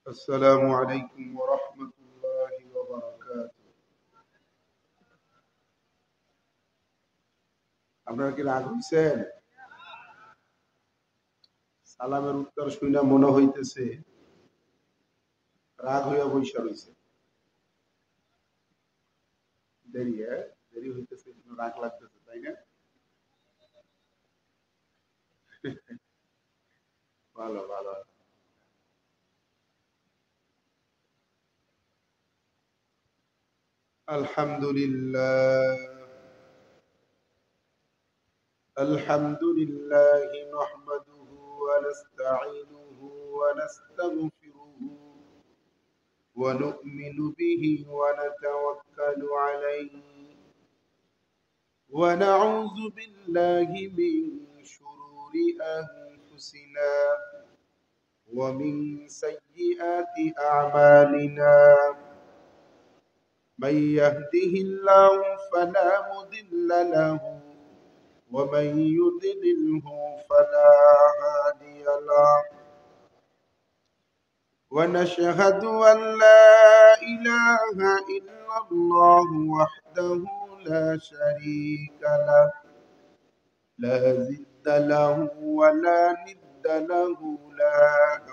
السلام عليكم ورحمة الله وبركاته. আপনারা কি রাগ হইছেন? সালামের উত্তর শুনে মনে হইতেছে রাগ হইয়া বইসা রইছে। দেরি হইতেছে, রাগ লাগতেছে, তাই না? ভালো ভালো। আলহামদুলিল্লাহ আলহামদুলিল্লাহ নাহমাদুহু ওয়া নাস্তাঈনুহু ওয়া নাস্তাগফিরুহু ওয়া নু'মিনু বিহি ওয়া নাতাওয়াক্কালু আলাইহি ونعوذ بالله من شرور أنفسنا ومن سيئات أعمالنا من يهده الله فلا مضل له ومن يضلله فلا هادي له ونشهد أن لا إله إلا الله وحده لا شريك له لا ضد له ولا ند له لا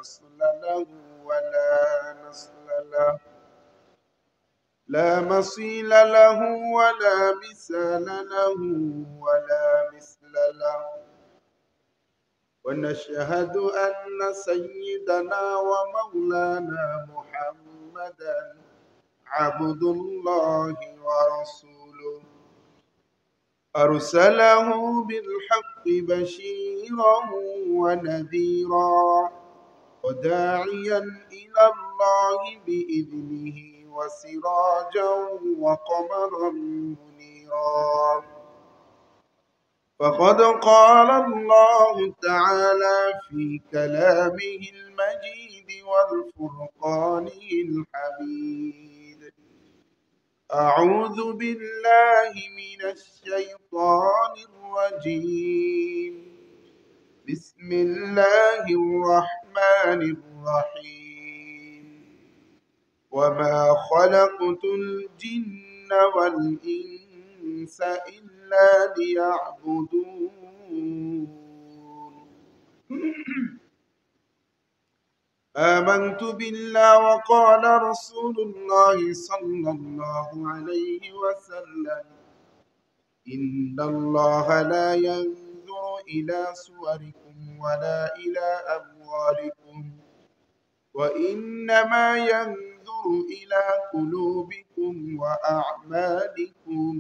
أصل له ولا نسل له لا مصيل له ولا مثال له ولا مثل له ونشهد أن سيدنا ومولانا محمدا عبد الله ورسوله أرسله بالحق بشيرا ونذيرا وداعيا إلى الله بإذنه وسراجا وقمرا منيرا فقد قال الله تعالى في كلامه المجيد والفرقانه الحميد أعوذ بالله من الشيطان الرجيم بسم الله الرحمن الرحيم وما خلقت الجن والإنس إلا ليعبدون آمنت بالله وقال رسول الله صلى الله عليه وسلم إن الله لا ينظر إلى صوركم ولا إلى أموالكم وإنما ينظر إلى قلوبكم وأعمالكم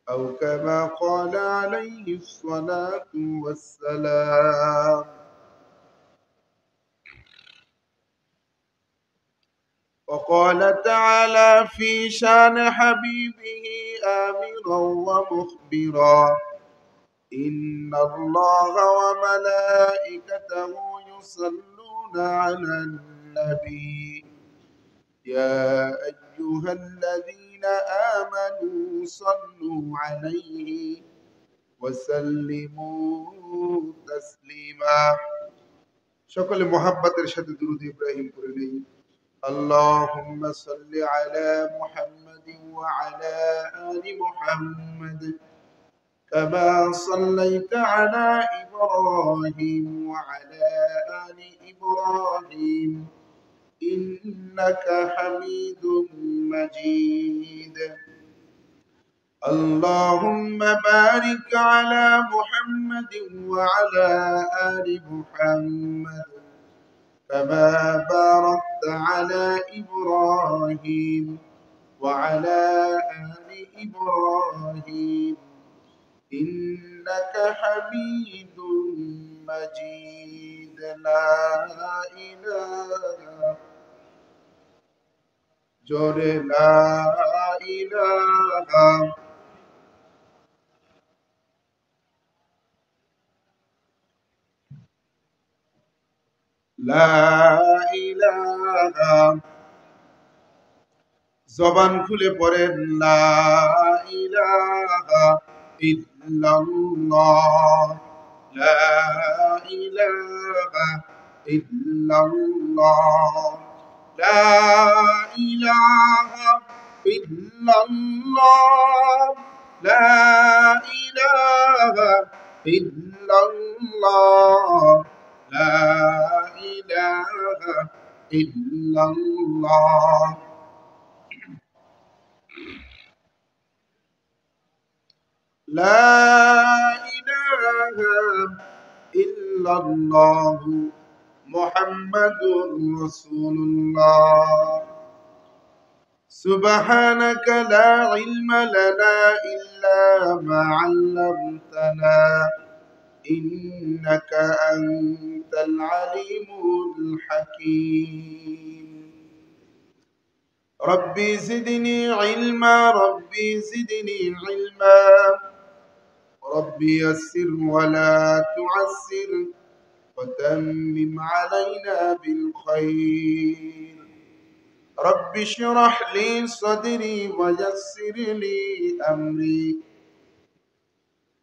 أو كما قال عليه الصلاة والسلام وقال تعالى في شان حبيبه آمرا ومخبرا إن الله وملائكته يصلون على النبي يا أيها الذين آمنوا صلوا عليه وسلموا تسليما সকলে মোহাব্বতের সাথে দুরূদ ইব্রাহিম পড়ে নেই اللهم صل على محمد وعلى آل محمد كما صليت على إبراهيم وعلى آل إبراهيم إنك حميد مجيد اللهم بارك على محمد وعلى آل محمد كما باركت على إبراهيم وعلى آل إبراهيم إنك حميد مجيد لا إله جل لا إله لا إله জবান খুলে পড়েন লা ইলাহা ইল্লাল্লাহ লা ইলাহা ইল্লাল্লাহ লা ইলাহা ইল্লাল্লাহ লা ইলাহা ইল্লাল্লাহ লা ইলাহা ইল্লাল্লাহ লা ইলাহা ইল্লাল্লাহ মুহাম্মাদুর রাসূলুল্লাহ سبحانك لا علم لنا إلا ما علمتنا إنك أنت العليم الحكيم ربي زدني علما ربي زدني علما ربي يسر ولا تعسر وتمم علينا بالخير رب اشرح لي صدري ويسر لي أمري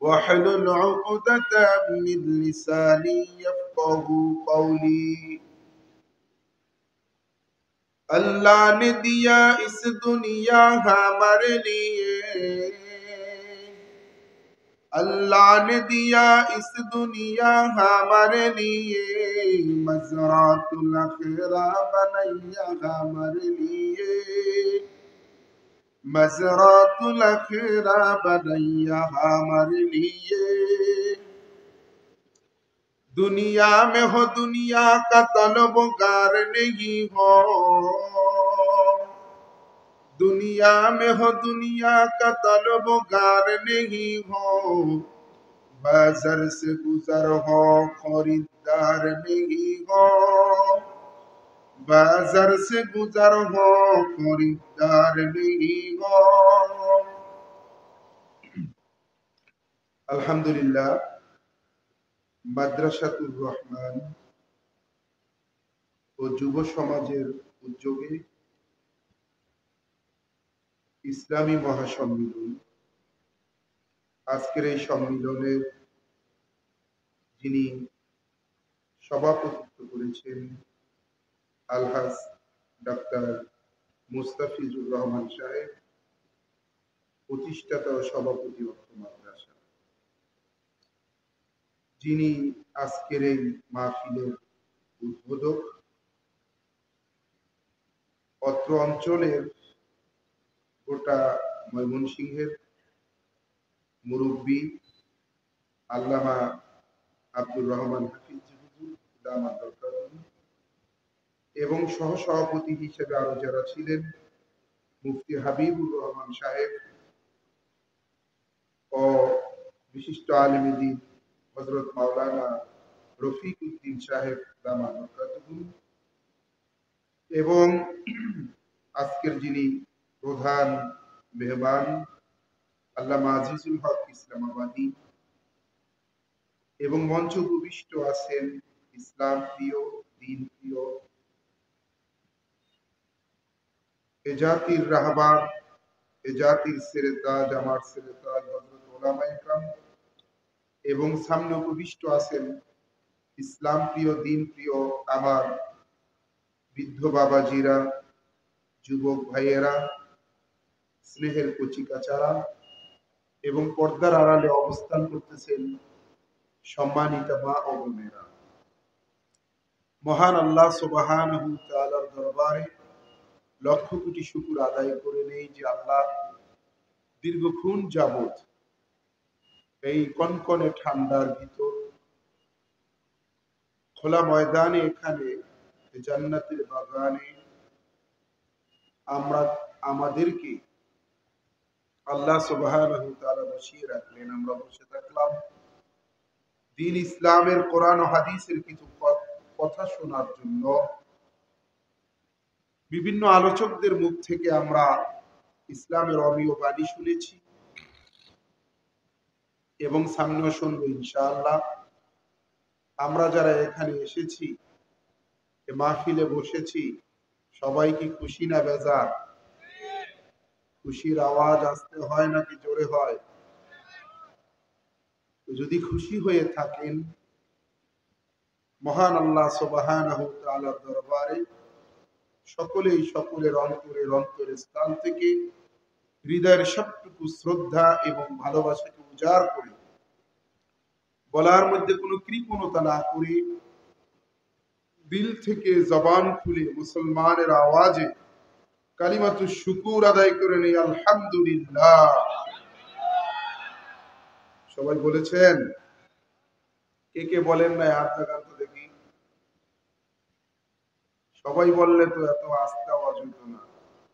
واحلل عقدة من لساني يفقه قولي अल्लाह ने दिया इस दुनिया हमारे लिए अल्लाह ने दिया इस दुनिया हमारे लिए मज़रातुल आखिरा बनैया हमारे लिए मज़रातुल आखिरा बनैया हमारे लिए दुनिया में हो दुनिया का तलबगार नहीं हो दुनिया में हो दुनिया का तलबगार नहीं हो बाजार से गुजर हो खरीदार नहीं हो बाजार से गुजर हो खरीदार नहीं हो अल्हम्दुलिल्लाह মাদ্রাসাতুর রহমান ও যুব সমাজের উদ্যোগে ইসলামী মহাসম্মেলন আজকের এই সম্মেলনের যিনি সভাপতিত্ব করেছেন আলহাজ ডাক্তার মুস্তাফিজুর রহমান সাহেব প্রতিষ্ঠাতা ও সভাপতি অত্র মাদ্রাসা যিনি আজকের এই মাহফিলের উদ্বোধক অত্র অঞ্চলের গোটা ময়মনসিংহের মুরব্বী আল্লামা আব্দুর রহমান হাফিজ হুজুর দামাত বরকাতুহু এবং সহসভাপতি হিসেবে আরো যারা ছিলেন মুফতি হাবিবুর রহমান সাহেব ও বিশিষ্ট আলেম দ্বীন হযরত মাওলানা রফিক উদ্দিন সাহেব দামাত বরকাতুহু এবং আজকের যিনি প্রধান মেহমান আল্লামা আজিজুল হক ইসলামাবাদী এবং মঞ্চ উপবিষ্ট আছেন ইসলাম প্রিয় দ্বীন প্রিয় এ জাতির রাহবার এ জাতির সেরেতাজ আমার সেরেতাজ হযরত উলামায়ে কেরাম এবং সামনে উপবিষ্ট আছেন ইসলাম প্রিয় দ্বীন প্রিয় আমার বৃদ্ধ বাবাজিরা যুবক ভাইয়েরা স্নেহের কচিকাচারা এবং পর্দার আড়ালে অবস্থান করতেছেন সম্মানিত মা ও বোনেরা মহান আল্লাহ সুবহানাহু ওয়া তাআলার দরবারে লক্ষ কোটি শুকর আদায় করে নেই যে আল্লাহ দীর্ঘক্ষণ যাবত এই কনকনে ঠান্ডার ভিতর খোলা ময়দানে এখানে জান্নাতের বাগানে আমরা আমাদেরকে আল্লাহ সুবহানাহু ওয়া তাআলা বসিয়ে রাখলেন আমরা বসে থাকলাম দ্বীন ইসলামের কোরআন ও হাদিসের কিছু কথা শোনার জন্য বিভিন্ন আলোচকদের মুখ থেকে আমরা ইসলামের অমীয় বাণী শুনেছি এবং সামনেও শুনবো ইনশাআল্লাহ আমরা যারা এখানে এসেছি এ মাহফিলে বসেছি সবাই কি খুশি না বেজার খুশির আওয়াজ আসতে হয় নাকি জোরে হয় যদি খুশি হয়ে থাকেন মহান আল্লাহ সুবহানাহু ওয়া তাআলার দরবারে সকলেই সকলের অন্তরের স্থান থেকে হৃদয়ের সবটুকু শ্রদ্ধা এবং ভালোবাসাকে উজাড় করে বলার মধ্যে কোনো কৃপণতা না করে দিল থেকে জবান খুলে মুসলমানের আওয়াজে কালিমাতু শুকুর আদায় করে নেই আলহামদুলিল্লাহ। সবাই বলেছেন? কে কে বলেন না হাত দেখান তো দেখি। সবাই বললে তো এত আস্তে আওয়াজ হইতো না,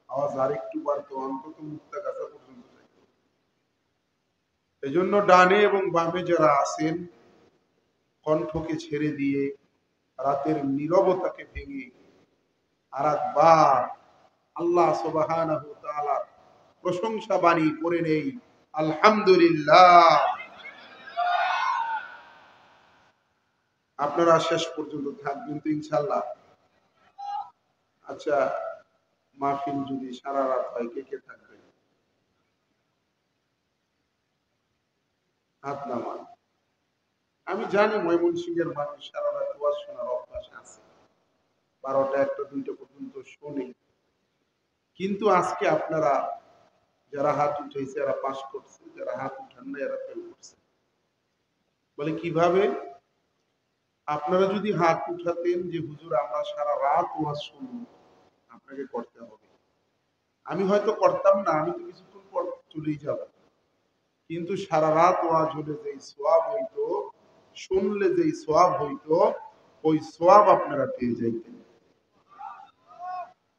আওয়াজ আরেকটু বাড়তো, অন্তত মুক্তা গাছা পর্যন্ত যাইত। এই জন্য ডানে এবং বামে যারা আছেন কণ্ঠকে ছেড়ে দিয়ে রাতের নীরবতাকে ভেঙে আর একবার আল্লাহ সুবহানাহু ওয়া তাআলার প্রশংসা বাণী করে নেই আলহামদুলিল্লাহ। আপনারা শেষ পর্যন্ত থাকবেন তো ইনশাআল্লাহ? আচ্ছা, মাহফিল যদি সারা রাত হয় কে কে থাকবেন? হাত নামান। আমি জানি ময়মনসিংহের মানুষ সারা রাত ওয়াজ শোনার অভ্যাস আছে, 12টা 1টা 2টা পর্যন্ত শোনে। কিন্তু আজকে আপনারা যারা হাত উঠেছে এরা পাস করছে, যারা হাত উঠান না এরা ফেল করছে। বলে কিভাবে? আপনারা যদি হাত উঠাতেন যে হুজুর আমরা সারা রাত ওয়াজ শুনবো, আপনাকে করতে হবে। আমি হয়তো করতাম না, আমি তো কিছুক্ষণ পর চলেই যাব। কিন্তু সারা রাত ওয়াজ হলে যেই সওয়াব হইতো, শুনলে যেই সওয়াব হইতো, ওই সওয়াব আপনারা পেয়ে যাইতেন।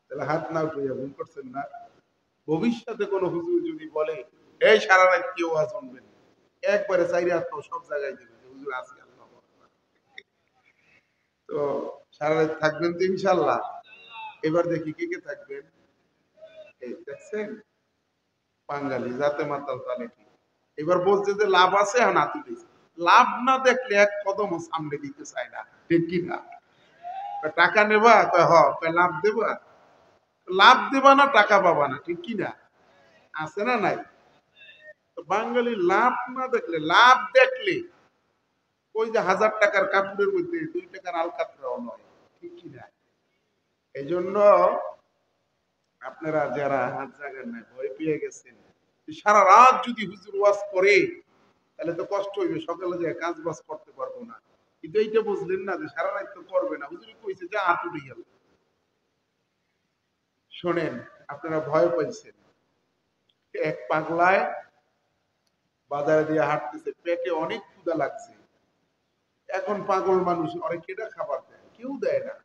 তাহলে হাত না উঠে ভুল করছেন না? ভবিষ্যতে কোনো হুজুর যদি বলে এই সারা রাত কি ওয়াজ শুনবেন, একবারে চাইরে হাত সব জায়গায় দেবে হুজুর আজকে আল্লাহ আকবার। তো সারা রাত থাকবেন তো ইনশাআল্লাহ? এবার দেখি কে কে থাকবেন। এই দেখছেন বাঙালি জাতে মাতাল তালে কি। এবার বলছে যে লাভ আছে, না তুলেছে লাভ না দেখলে এক কদম সামনে দিতে চায় না, ঠিক কি না? টাকা নেবা কয় হ, কয় লাভ দেবা, লাভ দেবা না টাকা পাবা না, ঠিক কি না? আছে না নাই? বাঙালি লাভ না দেখলে, লাভ দেখলে ওই যে 1000 টাকার কাপড়ের মধ্যে 2 টাকার আলকাতরাও নয়, ঠিক কি না? এই জন্য আপনারা যারা হাত জাগান না, ভয় পেয়ে গেছেন সারা রাত যদি হুজুর ওয়াজ করে তাহলে তো কষ্ট হইবে, সকালে যে কাজ বাজ করতে পারবো না। কিন্তু এইটা বুঝলেন না যে সারা রাত তো করবে না, হুজুর কইছে যে হাত উঠে গেল। শোনেন, আপনারা ভয় পাইছেন। এক পাগলায় বাজারে দিয়ে হাঁটতেছে, পেটে অনেক ক্ষুধা লাগছে। এখন পাগল মানুষ অনেক কেটা খাবার দেয়, কেউ দেয় না।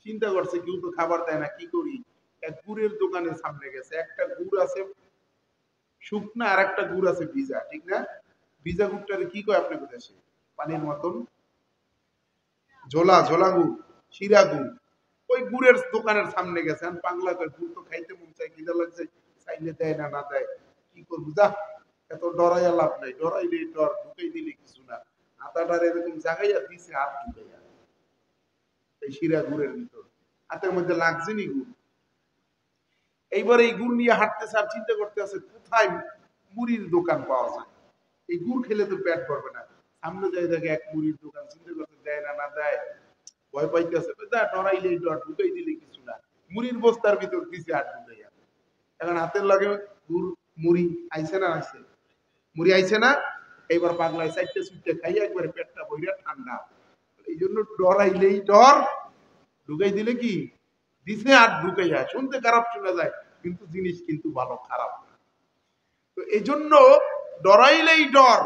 চিন্তা করছে কেউ তো খাবার দেয় না, কি করি? এক গুড়ের দোকানের সামনে গেছে, একটা গুড় আছে শুকনা আর একটা গুড় আছে ভিজা, ঠিক না? ভিজা গুড়টারে কি কয় আপনার দেশে? পানির মতন ঝোলা ঝোলা গুড়, শিরা গুড়। ওই গুড়ের দোকানের সামনে গেছে, আমি পাগলা কয় গুড় তো খাইতে মন চাই, খিদা লাগছে, চাইলে দেয় না, না দেয় কি করবো, যা এত ডরাইয়া লাভ নাই, ডরাইলে ডর, ঢুকাই দিলে কিছু না। আতাটার এরকম জাগাইয়া দিছে হাত ঢুকাইয়া এই শিরা গুড়ের ভিতর, হাতের মধ্যে লাগছে নি গুড়। এইবার এই গুড় নিয়ে হাঁটতেছে আর চিন্তা করতে আছে কোথায় মুড়ির দোকান পাওয়া যায়, এই গুড় খেলে তো পেট ভরবে না। সামনে যাই দেখে এক মুড়ির দোকান, চিন্তা করতে দেয় না, না দেয়, ভয় পাইতেছে, ডরাইলে ডর, ঢুকাই দিলে কিছু না। মুড়ির বস্তার ভিতর দিছে হাত ঢুকাইয়া। এখন হাতের লাগে গুড়, মুড়ি আইছে না, আইছে মুড়ি আইছে না। এইবার পাগলায় চারটে চুটে খাইয়া একবারে পেটটা বইরা ঠান্ডা। এই জন্য ডরাইলেই ডর, ঢুকাই দিলে কি দিছে আর ঢুকাইয়া। শুনতে খারাপ শোনা যায়, কিন্তু জিনিস কিন্তু ভালো, খারাপ না। তো এই জন্য ডরাইলেই ডর।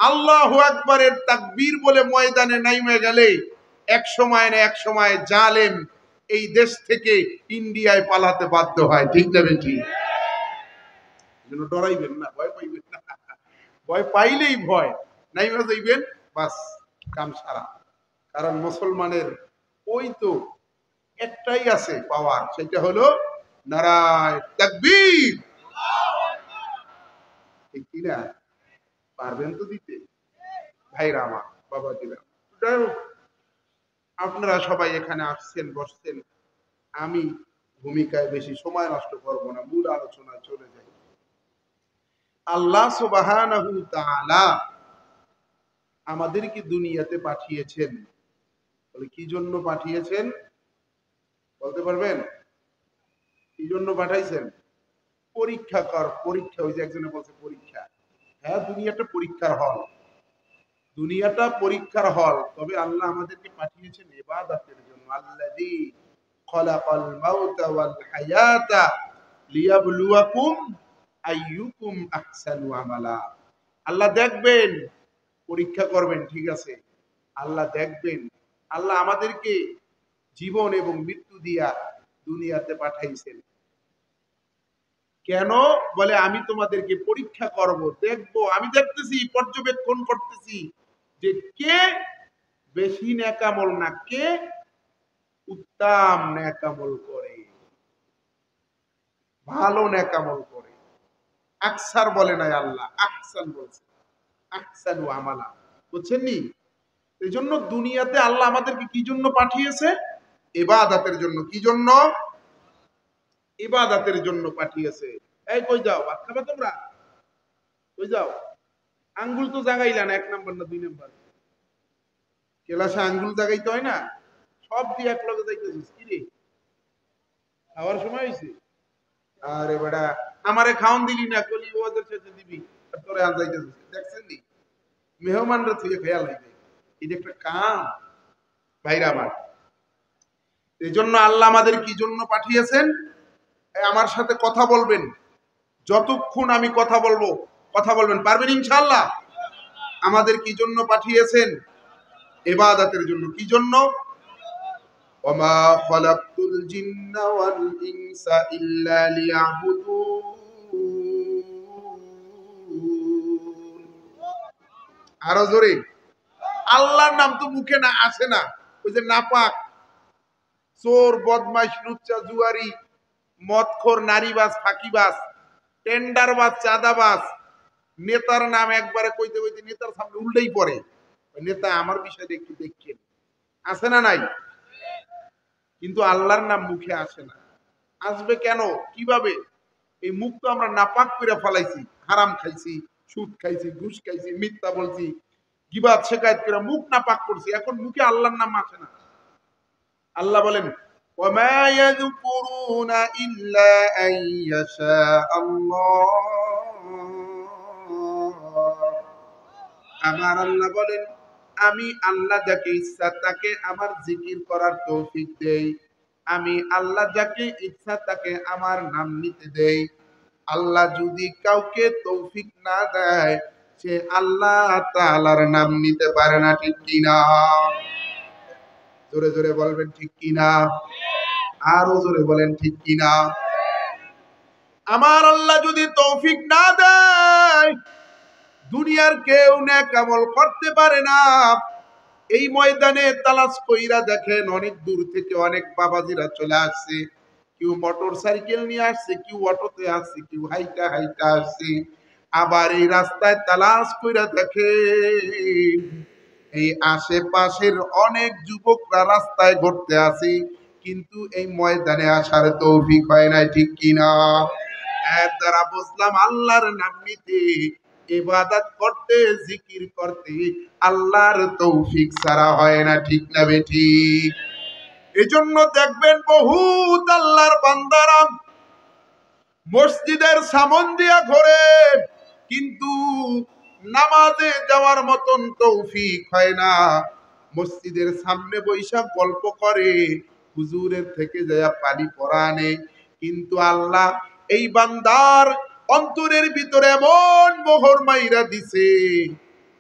আল্লাহু আকবারের তাকবীর বলে ময়দানে নাইমে গেলে এক সময় না এক সময় জালেম এই দেশ থেকে ইন্ডিয়ায় পালাতে বাধ্য হয়, ঠিক না বেটি? জন্য ডরাইবেন না, ভয় পাইবেন না। ভয় পাইলেই ভয় নাইমে যাইবেন, বাস কাম সারা। কারণ মুসলমানের ওই তো একটাই আছে পাওয়ার, সেটা হলো নারায়ে তাকবীর, ঠিক কি না? পারবেন তো দিতে ভাইরা আমার, বাবা দিলাম। আপনারা সবাই এখানে আসছেন, বসছেন, আমি ভূমিকায় বেশি সময় নষ্ট করব না, মূল আলোচনায় চলে যাই। আল্লাহ সুবহানাহু ওয়া তাআলা আমাদেরকে দুনিয়াতে পাঠিয়েছেন বলে কি জন্য পাঠিয়েছেন বলতে পারবেন? কি জন্য পাঠাইছেন? পরীক্ষা কর, পরীক্ষা। ওই যে একজনে বলছে পরীক্ষা। হ্যাঁ, দুনিয়াটা পরীক্ষার হল, দুনিয়াটা পরীক্ষার হল। তবে আল্লাহ আমাদেরকে পাঠিয়েছেন ইবাদতের জন্য। আল্লাযী খলাকাল মাউতা ওয়াল হায়াতা লিয়াবলুয়াকুম আইয়ুকুম আহসানু আমালা। আল্লাহ দেখবেন, পরীক্ষা করবেন, ঠিক আছে। আল্লাহ দেখবেন, আল্লাহ আমাদেরকে জীবন এবং মৃত্যু দিয়া দুনিয়াতে পাঠাইছেন কেন? বলে আমি তোমাদেরকে পরীক্ষা করব, দেখবো। আমি দেখতেছি, পর্যবেক্ষণ করতেছি যে কে বেশি নেকামল, না কে উত্তম নেকামল করে, ভালো নেকামল করে। আকসার বলে নাই আল্লাহ, আহসান বলছে। আহসানু আমালা, বুঝছেন নি? এই জন্য দুনিয়াতে আল্লাহ আমাদেরকে কি জন্য পাঠিয়েছে? ইবাদতের জন্য। কি জন্য? ইবাদতের জন্য পাঠিয়েছে। এই কই যাও, ভাত খাবে তোমরা? কই যাও? আঙ্গুল তো জাগাইলা না, 1 নাম্বার না 2 নাম্বার? ক্লাসে আঙ্গুল জাগাইতে হয় না? সব দিয়ে এক লগে যাইতেছিস কি রে? খাওয়ার সময় হইছে? আরে বেটা, আমারে খাওন দিলি না, কলি ওদের সাথে দিবি, আর তোরে আন যাইতেছিস। দেখছেন নি? মেহমানরা তুই খেয়াল হইবে, এটা একটা কাম। ভাইরা আমার, এই জন্য আল্লাহ আমাদের কি জন্য পাঠিয়েছেন? আমার সাথে কথা বলবেন, যতক্ষণ আমি কথা বলবো কথা বলবেন, পারবেন ইনশাআল্লাহ? আমাদের কি জন্য পাঠিয়েছেন? ইবাদতের জন্য। কি জন্য? ওমা খালাকতুল জিন্না ওয়াল ইনসা ইল্লা লিয়াবুদুন। আরো জোরে। আল্লাহর নাম তো মুখে না আসে না। ওই যে নাপাক, চোর, বদমাইশ, লুচ্চা, জুয়ারি, মদখোর, নারীবাজ, ফাঁকিবাজ, টেন্ডারবাজ, চাঁদাবাজ, নেতার নাম একবারে কইতে কইতে নেতার সামনে উল্টেই পড়ে। নেতা আমার বিষয়টা একটু দেখেন, আছে না নাই? কিন্তু আল্লাহর নাম মুখে আসে না। আসবে কেন? কিভাবে? এই মুখ তো আমরা নাপাক করে ফেলাইছি, হারাম খাইছি, সুদ খাইছি, ঘুষ খাইছি, মিথ্যা বলছি, গিবাত শেখায়ত করে মুখ নাপাক করছি। এখন মুখে আল্লাহর নাম আসে না। আল্লাহ বলেন ওয়ামা ইয়াযকুরুনা ইল্লা আন ইয়াশা আল্লাহ। আমার আল্লাহ বলেন, আমি আল্লাহ যাকে ইচ্ছা তাকে আমার জিকির করার তৌফিক দেই। আমি আল্লাহ যাকে ইচ্ছা তাকে আমার নাম নিতে দেই। আল্লাহ যদি কাউকে তৌফিক না দেয়, সে আল্লাহ তাআলার নাম নিতে পারে না। ঠিক কিনা? জোরে জোরে বলবেন ঠিক কিনা? আরো জোরে বলেন ঠিক কিনা? আমার আল্লাহ যদি তৌফিক না দেয়, দুনিয়ার কেউ নেক আমল করতে পারে না। এই ময়দানে তালাশ কইরা দেখেন, অনেক দূর থেকে অনেক বাবাজিরা চলে আসছে। কেউ মোটর সাইকেল নিয়ে আসছে, কেউ অটোতে আসছে, কেউ হাইটা হাইটা আসছে। আবার এই রাস্তায় তালাশ কইরা দেখেন, এই আশেপাশের অনেক যুবকরা রাস্তায় ঘুরতে আসে, কিন্তু এই ময়দানে আসার তৌফিক হয় না। ঠিক কিনা? এর দ্বারা বুঝলাম আল্লাহর নাম নিতে, ইবাদত করতে, জিকির করতে আল্লাহর তৌফিক ছাড়া হয় না। ঠিক না বেঠিক? এজন্য দেখবেন বহুত আল্লাহর বান্দারা মসজিদের সামন দিয়া ঘোরে, কিন্তু নামাজে যাওয়ার মতন তৌফিক হয় না। মসজিদের সামনে বৈশা গল্প করে, হুজুরের থেকে যায় পানি পড়া আনে, কিন্তু আল্লাহ এই বান্দার অন্তরের ভিতরে এমন মোহর মাইরা দিছে,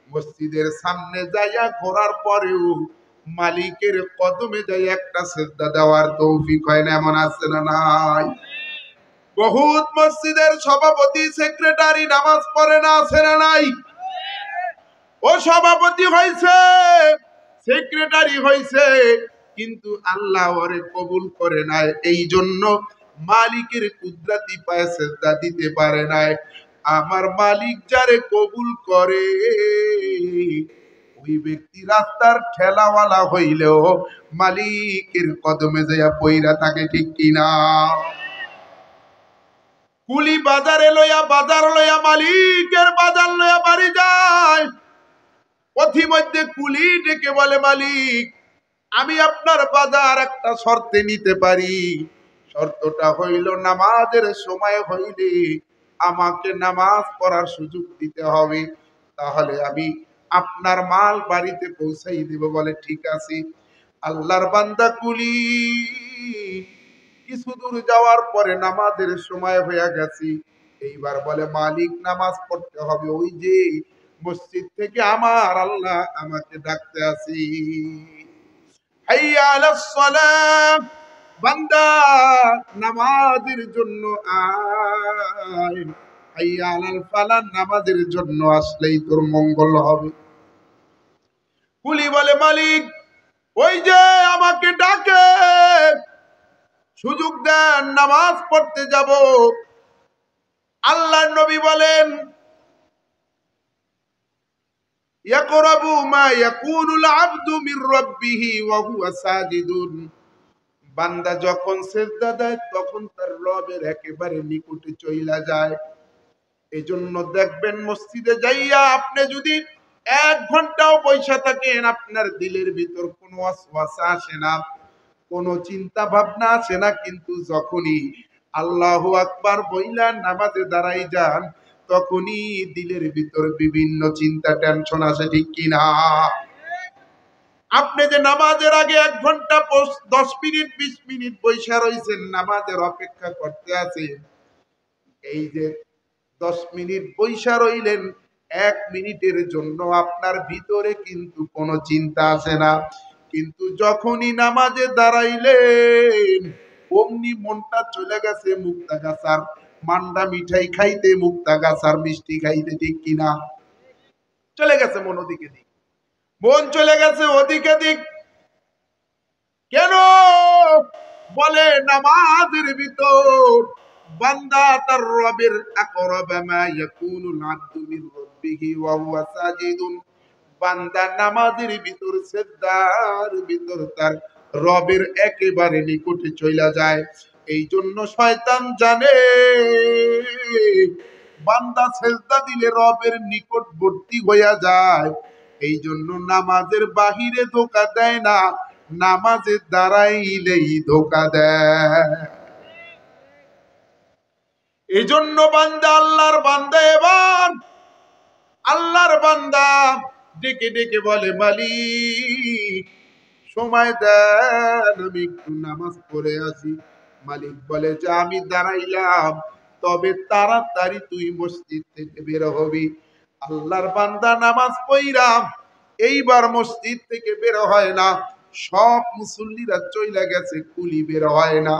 মসজিদের সামনে যাইয়া ঘোরার পরেও মালিকের কদমে যাই একটা সেজদা দেওয়ার তৌফিক হয় না। এমন আছে না নাই? বহুত মসজিদের সভাপতি, সেক্রেটারি নামাজ পড়ে না, আছে না নাই? ও সভাপতি হয়েছে, সেক্রেটারি হয়েছে, কিন্তু আল্লাহ ওরে কবুল করে নাই। এই জন্য মালিকের কুদরতি পায়ে সেজদা দিতে পারে নাই। আমার মালিক যারে কবুল করে, ওই ব্যক্তি রাস্তার ঠেলাওয়ালা হইলেও মালিকের কদমে যাইয়া পইরা থাকে। ঠিক কিনা? কুলি বাজারে লইয়া, বাজার লইয়া, মালিকের বাজার লইয়া বাড়ি যায়, পথিমধ্যে কুলি ডেকে বলে, মালিক আমি আপনার বাজার একটা শর্তে নিতে পারি। শর্তটা হইল নামাজের সময় হইলে আমাকে নামাজ পড়ার সুযোগ দিতে হবে, তাহলে আমি আপনার মাল বাড়িতে পৌঁছাই দিব। বলে ঠিক আছে। আল্লাহর বান্দা কুলি কিছু দূর যাওয়ার পরে নামাজের সময় হয়ে গেছে। এইবার বলে মালিক নামাজ পড়তে হবে, ওই যে মসজিদ থেকে আমার আল্লাহ আমাকে ডাকতে আসি, হাইয়া আলাস সালাম, বান্দা নামাজের জন্য আয়। হাইয়া আলাল ফালাহ, নামাজের জন্য আসলেই তোর মঙ্গল হবে। কুলি বলে মালিক ওই যে আমাকে ডাকে, সুযোগ দেন নামাজ পড়তে যাব। আল্লাহর নবী বলেন ইয়াকরাবু মা ইয়াকুনুল আবদু মির রাব্বিহি ওয়া হুয়া সাজিদুন, বান্দা যখন সিজদা দেয় তখন তার রবের একেবারে নিকটে চইলা যায়। এজন্য দেখবেন মসজিদে যাইয়া আপনি যদি 1 ঘন্টাও বসে থাকেন, আপনার দিলের ভিতর কোনো ওয়াসওয়াসা আসে না, কোনো চিন্তা ভাবনা আসে না, কিন্তু যখনই আল্লাহু আকবার বইলা নামাজে দাঁড়াই যান, তখনই দিলের ভিতর বিভিন্ন চিন্তা টেনশন আসে, ঠিক কিনা? আপনি যে নামাজের আগে 1 ঘন্টা 10 মিনিট 20 মিনিট বৈশা রয়েছেন, নামাজের অপেক্ষা করতে আছেন, এই যে 10 মিনিট বৈশা রইলেন, 1 মিনিটের জন্য আপনার ভিতরে কিন্তু কোনো চিন্তা আসে না, কিন্তু যখনই নামাজে দাঁড়াইলেন অমনি মনটা চলে গেছে মুক্তাগাছার মান্ডা মিঠাই খাইতে, মুক্তাগাছার মিষ্টি খাইতে, ঠিক কিনা? চলে গেছে মন ওদিকে দিক, মন চলে গেছে ওদিকে দিক। কেন? বলে নামাজের ভিতর বান্দা তার রবের আকরাবা মা ইয়াকুনুল আবদু মির রাব্বিহি ওয়া হুয়া সাজিদুন, বান্দা নামাজের ভিতর সিজদার ভিতর তার রবের একেবারে নিকটে চলে যায়। এই জন্য শয়তান জানে বান্দা সিজদা দিলে রবের নিকটবর্তী হইয়া যায়, এই জন্য নামাজের বাহিরে ধোঁকা দেয় না, নামাজে দাঁড়াইলেই ধোঁকা দেয়। এই জন্য বান্দা আল্লাহর বান্দা, এবার আল্লাহর বান্দা ডেকে ডেকে বলে মালিক সময় দেন, আমি একটু নামাজ পড়ে আসি। মালিক বলে যে আমি দাঁড়াইলাম, তবে তাড়াতাড়ি তুই মসজিদ থেকে বের হবি। আল্লাহর বান্দা নামাজ পড়াম, এইবার মসজিদ থেকে বের হয় না, সব মুসল্লিরা চইলা গেছে, কুলি বের হয় না।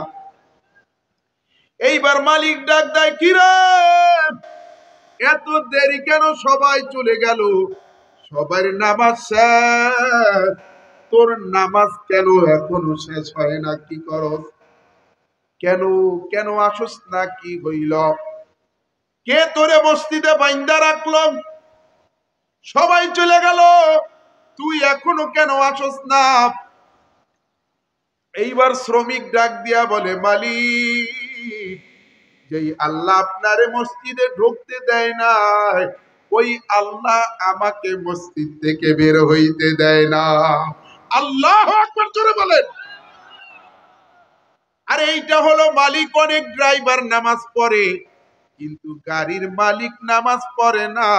এইবার মালিক ডাক দেয়, কিরে এত দেরি কেন? সবাই চলে গেল, সবার নামাজ শেষ, তোর নামাজ কেন এখনো শেষ হয় না? কি করস? কেন কেন আসস না? কি হইল? কে তোরে মসজিদে বাইন্দা রাখলো? সবাই চলে গেল, তুই এখনো কেন আসস না? এইবার শ্রমিক ডাক দিয়া বলে মালিক যেই আল্লাহ আপনারে মসজিদে ঢুকতে দেয় না, ওই আল্লাহ আমাকে মসজিদ থেকে বের হইতে দেয় না। আল্লাহু আকবার জোরে বলেন। আর এইটা হলো মালিক। অনেক ড্রাইভার নামাজ পড়ে, কিন্তু গাড়ির মালিক নামাজ পড়ে না।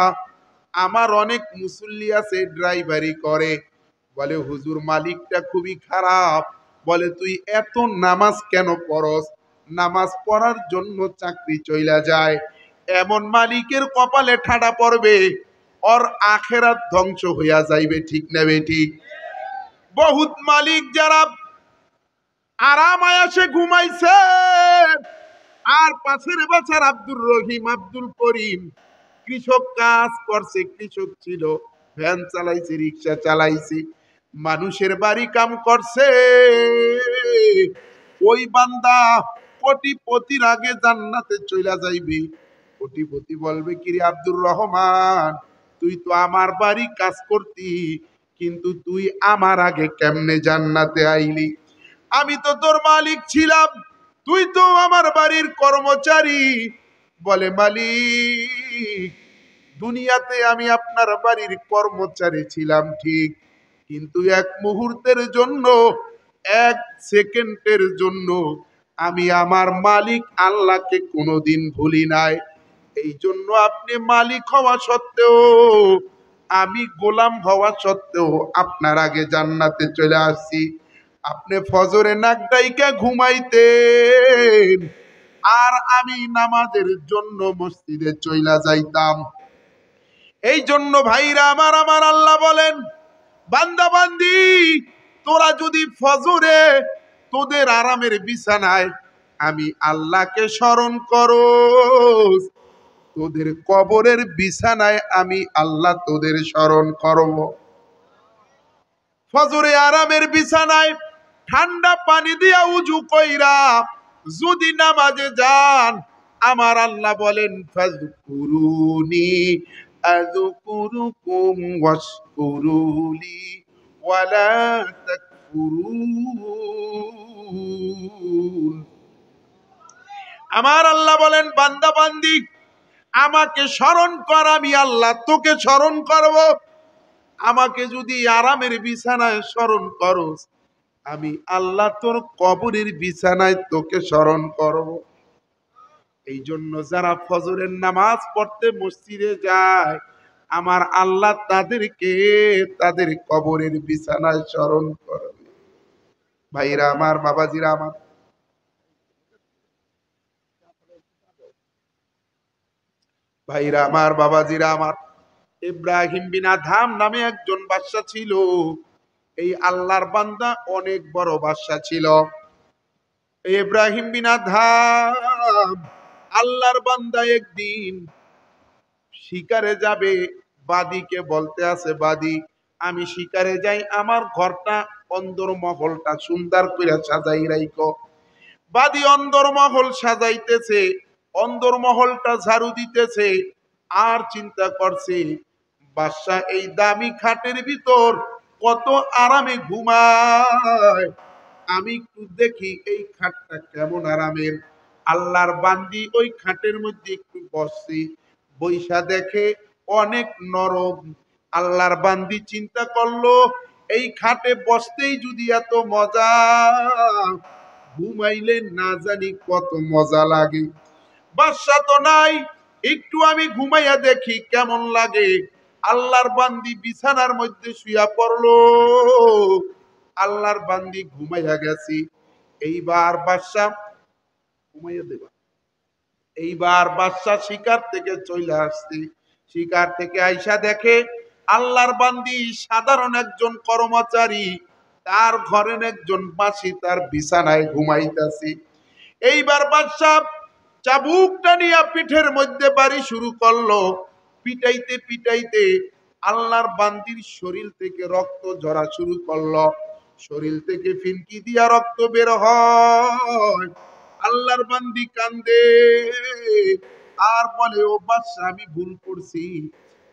আমার অনেক মুসল্লি আছে ড্রাইভারি করে, বলে হুজুর মালিকটা খুবই খারাপ। বলে তুই এত নামাজ কেন পড়স? নামাজ পড়ার জন্য চাকরি চইলা যায়, এমন মালিকের কপালে ঠাডা পড়বে, ওর আখেরাত ধ্বংস হইয়া যাইবে, ঠিক না বেঠিক? বহুত মালিক যারা আরাম আয়াসে ঘুমাইছে, আর পাশের বাসার আব্দুর রহিম আব্দুল করিম কৃষক কাজ করছে, কৃষক ছিল, ভ্যান চালাইছে, রিক্সা চালাইছে, মানুষের বাড়ি কাম করছে। ওই বান্দা কোটিপতির আগে জান্নাতে চইলা যাইবে। কোটিপতি বলবে কিরে আব্দুর রহমান, তুই তো আমার বাড়ি কাজ করতি, কিন্তু তুই আমার আগে কেমনে জান্নাতে আইলি? আমি তো তোর মালিক ছিলাম, তুই তো আমার বাড়ির কর্মচারী। বলে মালিক দুনিয়াতে আমি আপনার বাড়ির কর্মচারী ছিলাম ঠিক, কিন্তু এক মুহূর্তের জন্য, এক সেকেন্ডের জন্য আমি আমার মালিক আল্লাহকে কোনোদিন ভুলি নাই। এই জন্য আপনি মালিক হওয়া সত্ত্বেও, আমি গোলাম হওয়া সত্ত্বেও আপনার আগে জান্নাতে চলে আসছি। আপনি ফজরে নাক ডাইকা ঘুমাইতেন, আর আমি নামাজের জন্য মসজিদে চইলা যাইতাম। এই জন্য ভাইরা আমার, আমার আল্লাহ বলেন, বান্দা বান্দি, তোরা যদি ফজরে তোদের আরামের বিছানায় আমি আল্লাহকে স্মরণ করো, তোদের কবরের বিছানায় আমি আল্লাহ তোদের স্মরণ করব। ফজরে আরামের বিছানায় ঠান্ডা পানি দিয়া উজু কইরা যদি নামাজে যান, আমার আল্লাহ বলেন, ফাযকুরুনি আযকুরুকুম ওয়াশকুরুলি ওয়ালা তাকফুরুন। আমার আল্লাহ বলেন, বান্দা বান্দি আমাকে স্মরণ কর, আমি আল্লাহ তোকে স্মরণ করব। আমাকে যদি আরামের বিছানায় স্মরণ করস, আমি আল্লাহ তোর কবরের বিছানায় তোকে স্মরণ করব। এই জন্য যারা ফজরের নামাজ পড়তে মসজিদে যায়, আমার আল্লাহ তাদেরকে তাদের কবরের বিছানায় স্মরণ করবে। ভাইরা আমার, বাবাজিরা আমার, ভাইরা আমার, বাবাজিরা আমার, ইব্রাহিম বিন আদহাম নামে একজন বাদশা ছিল। এই আল্লাহর বান্দা অনেক বড় বাদশা ছিল। ইব্রাহিম বিন আদহাম আল্লাহর বান্দা একদিন শিকারে যাবে, বাদীকে বলতে আছে, বাদী আমি শিকারে যাই, আমার ঘরটা অন্দর মহলটা সুন্দর করে সাজাই রাইখো। বাদী অন্দর মহল সাজাইতেছে, অন্দর মহলটা ঝাড়ু দিতেছে, আর চিন্তা করছে বাদশা এই দামি খাটের ভিতর কত আরামে ঘুমায়, আমি একটু দেখি এই খাটটা কেমন আরামের। আল্লাহর বান্দি ওই খাটের মধ্যে একটু বসছি, বৈশা দেখে অনেক নরম। আল্লাহর বান্দি চিন্তা করলো, এই খাটে বসতেই যদি এত মজা, ঘুমাইলে না জানি কত মজা লাগে। বাদশা তো নাই, একটু আমি ঘুমাইয়া দেখি কেমন লাগে। আল্লাহর বান্দি বিছানার মধ্যে শুয়া পড়লো, আল্লাহর বান্দি ঘুমাইয়া গেছি। এইবার বাদশা ঘুমাইয়া দেবা, এইবার বাদশা শিকার থেকে চলে আসছে। শিকার থেকে আইসা দেখে আল্লাহর বান্দি সাধারণ একজন কর্মচারী, তার ঘরের একজন বাসি তার বিছানায় ঘুমাইতেছে। এইবার বাদশা চাবুকটা নিয়ে পিঠের মধ্যে বাড়ি শুরু করলো। পিটাইতে পিটাইতে আল্লাহর বান্দির শরীর থেকে রক্ত ঝরা শুরু করলো। শরীর থেকে ফিনকি দিয়া রক্ত বের হয়। আল্লাহর বান্দি কান্দে আর বলে, ও বাদশা আমি ভুল করছি,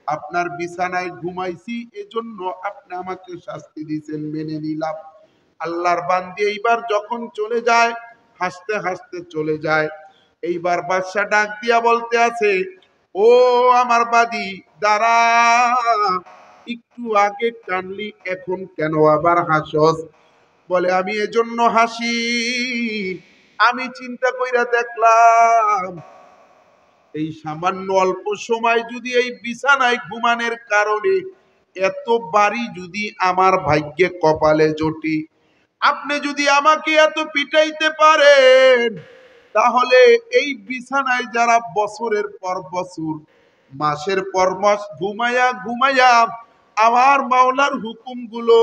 আপনার বিছানায় ঘুমাইছি, এজন্য আপনি আমাকে শাস্তি দিয়েছেন, মেনে নিলাম। আল্লাহর বান্দি এইবার যখন চলে যায়, হাসতে হাসতে চলে যায়। এইবার বাদশা ডাক দিয়া বলতে আছে, ও আমার বাদী দাঁড়া, একটু আগে কানলি, এখন কেন আবার হাসস? বলে, আমি এজন্য হাসি, আমি চিন্তা কইরা দেখলাম এই সামান্য অল্প সময় যদি এই বিছানায় ঘুমানোর কারণে এত বাড়ি যদি আমার ভাগ্যে কপালে জোটি, আপনি যদি আমাকে এত পিটাইতে পারেন, তাহলে এই বিছানায় যারা বছরের পর বছর, মাসের পর মাস ঘুমাইয়া ঘুমাইয়া আমার মাওলার হুকুমগুলো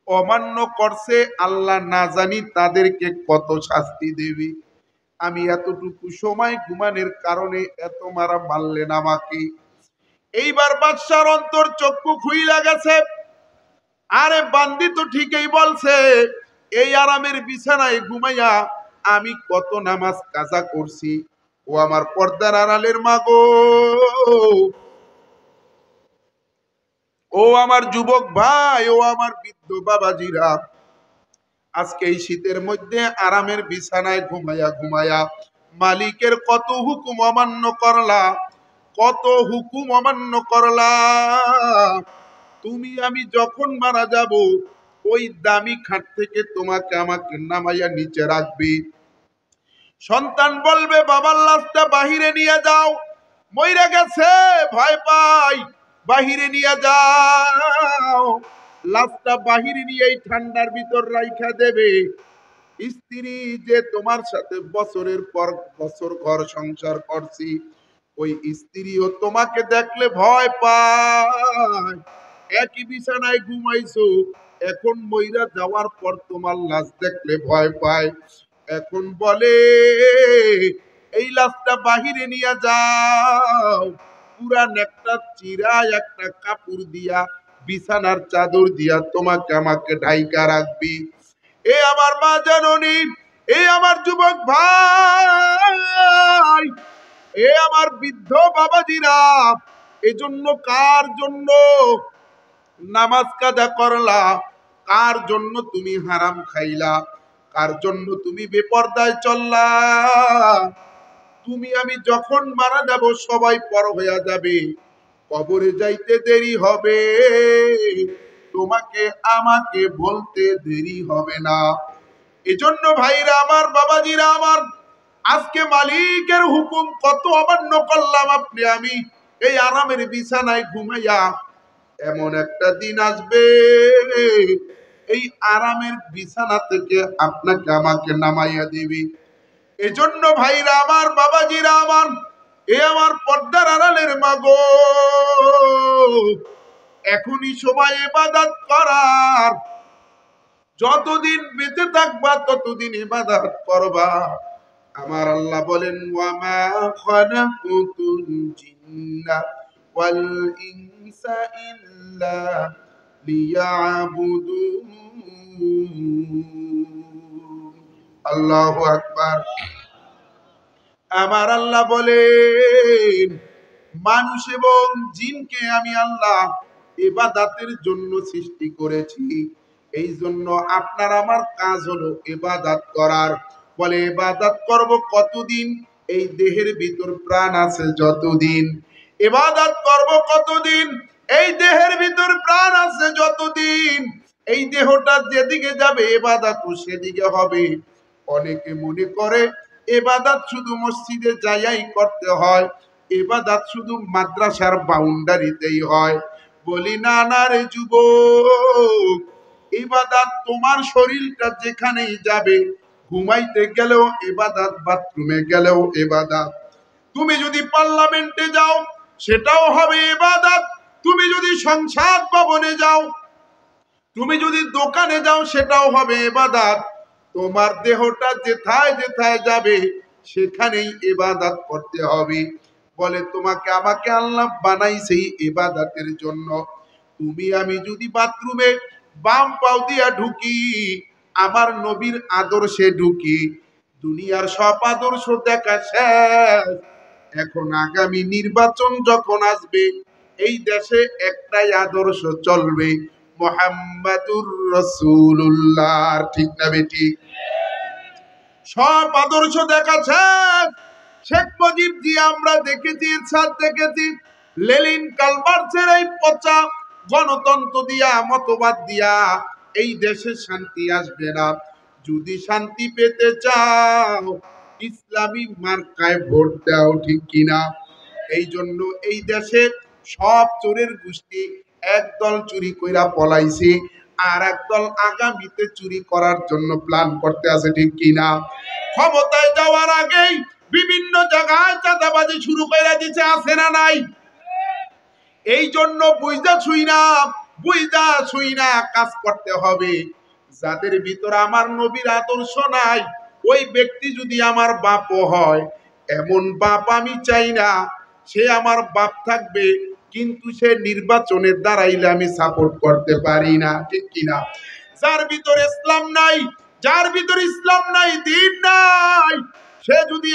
অমান্য করছে, আল্লাহ না জানি তাদেরকে কত শাস্তি দেবে। আমি এতটুকু সময় ঘুমানোর কারণে এত মারা মারলেন আমাকে। এইবার বাদশার অন্তর চক্ষু খুইলা গেছে, আরে বান্দি তো ঠিকই বলছে, এই আরামের বিছানায় ঘুমাইয়া আমি কত নামাজ কাজা করছি। ও আমার পর্দার আড়ালের মা গো, ও আমার যুবক ভাই, ও আমার বৃদ্ধ বাবাজিরা, আজকে এই শীতের মধ্যে আরামের বিছানায় ঘুমাইয়া ঘুমাইয়া মালিকের কত হুকুম অমান্য করলা, কত হুকুম অমান্য করলা। তুমি আমি যখন মারা যাব ওই দামি খাট থেকে তোমাকে আমাকে নামাইয়া নিচে রাখবি। সন্তান বলবে বাবার লাশটা বাহিরে নিয়ে যাও, মইরা গেছে ভয় পাই, বাহিরে নিয়ে যাও। লাশটা বাহিরে নিয়ে এই ঠান্ডার ভিতর রাইখা দেবে। স্ত্রী যে তোমার সাথে বছরের পর বছর ঘর সংসার করছি, ওই স্ত্রীও তোমাকে দেখলে ভয় পায়। একই বিছানায় ঘুমাইছো, এখন মইরা যাওয়ার পর তোমার লাশ দেখলে ভয় পায়। এখন বলে এই লাশটা বাহিরে নিয়ে যাও, পুরান একটা চিরা একটা কাপড় দিয়া বিছানার চাদর দিয়া তোমাকে আমাকে ঢাইকা রাখবি। এ আমার মা জননী, এ আমার যুবক ভাই, এ আমার বৃদ্ধ বাবাজিরা, এজন্য কার জন্য নামাজ কাজা করলা, কার জন্য তুমি হারাম খাইলা, কার জন্য তুমি বেপরদায় চললা? তুমি আমি যখন মারা যাব সবাই পর হইয়া যাবে, কবরে যাইতে দেরি হবে, তোমাকে আমাকে বলতে দেরি হবে না। এজন্য ভাইরা আমার, বাবাজিরা আমার, আজকে মালিকের হুকুম কত অমান্য করলাম আপনি আমি এই আরামের বিছানায় ঘুমাইয়া। এমন একটা দিন আসবে এই আরামের বিছানা থেকে আপনাকে আমাকে নামাইয়া দিবি। এজন্য ভাইরা আমার, বাবাজিরা আমার, এ আমার পর্দার আড়ালের মাগো, এখনই সময় ইবাদত করার। যতদিন বেঁচে থাকবা ততদিন ইবাদত করবা। আমার আল্লাহ বলেন ওয়ামা খালাকুতুল জিন্না ওয়াল ইনসা ইল্লা লিয়াবুদুন। আল্লাহু আকবার। আমার আল্লাহ বলেন মানুষ এবং জিনকে আমি আল্লাহ ইবাদতের জন্য সৃষ্টি করেছি। এই জন্য আপনার আমার কাজ হলো ইবাদত করার। বলে ইবাদত করব কতদিন? এই দেহের ভিতর প্রাণ আছে যতদিন। ইবাদত করব কতদিন? এই দেহের ভিতর প্রাণ আছে যতদিন। এই দেহটা যেদিকে যাবে ইবাদতও সেদিকে হবে। অনেকে মনে করে ইবাদত শুধু মসজিদে যাইয়াই করতে হয়, ইবাদত শুধু মাদ্রাসার বাউন্ডারিতেই হয়। বলি না না রে যুবক, ইবাদত তোমার শরীরটা যেখানেই যাবে, ঘুমাইতে গেলেও ইবাদত, বাথরুমে গেলেও ইবাদত। তুমি যদি পার্লামেন্টে যাও সেটাও হবে ইবাদত, তুমি যদি সংসদ ভবনে যাও, তুমি যদি দোকানে যাও সেটাও হবে ইবাদত। তোমার দেহটা যেথায় যেথায় যাবে সেখানেই ইবাদত করতে হবে। বলে তোমাকে আমাকে আল্লাহ বানাইছে ইবাদতের জন্য। তুমি আমি যদি বাথরুমে বাম পাও দিয়া ঢুকি, আমার নবীর আদর্শে ঢুকি, দুনিয়ার সব আদর্শ দেখা শেষ। এখন আগামী নির্বাচন যখন আসবে, এই দেশে একটাই আদর্শ চলবে, মুহাম্মাদুর রাসূলুল্লাহ। ঠিক না বেটি? সব আদর্শ দেখাচ্ছে। শেখ মুজিব জি আমরা দেখেছি, ইরশাদ দেখেছি, লেনিন কালমার্চের এই পচা গণতন্ত্র দিয়া, মতবাদ দিয়া এই দেশে শান্তি আসবে না। যদি শান্তি পেতে চাও ইসলামী মার্কায় ভোট দাও। ঠিক কিনা? এই জন্য এই দেশে সব চোরের গোষ্ঠী একদল চুরি কইরা পলাইছে, আর একদল আগামীতে চুরি করার জন্য প্ল্যান করতে আছে। ঠিক কিনা? ক্ষমতায় যাওয়ার আগেই বিভিন্ন জায়গায় চাঁদাবাজি শুরু করে দিচ্ছে, আছে না নাই? এই জন্য বুঝদা ছুই না কাজ করতে হবে। যাদের ভিতর আমার নবীর আদর্শ নাই, ওই ব্যক্তি যদি আমার বাপও হয়, এমন বাপ আমি চাই না। সে আমার বাপ থাকবে কিন্তু সে নির্বাচনের দাঁড়াইলে আমি সাপোর্ট করতে পারি না। ঠিক কিনা? যার ভিতর ইসলাম নাই, যার ভিতর ইসলাম নাই, দ্বীন নাই, সে যদি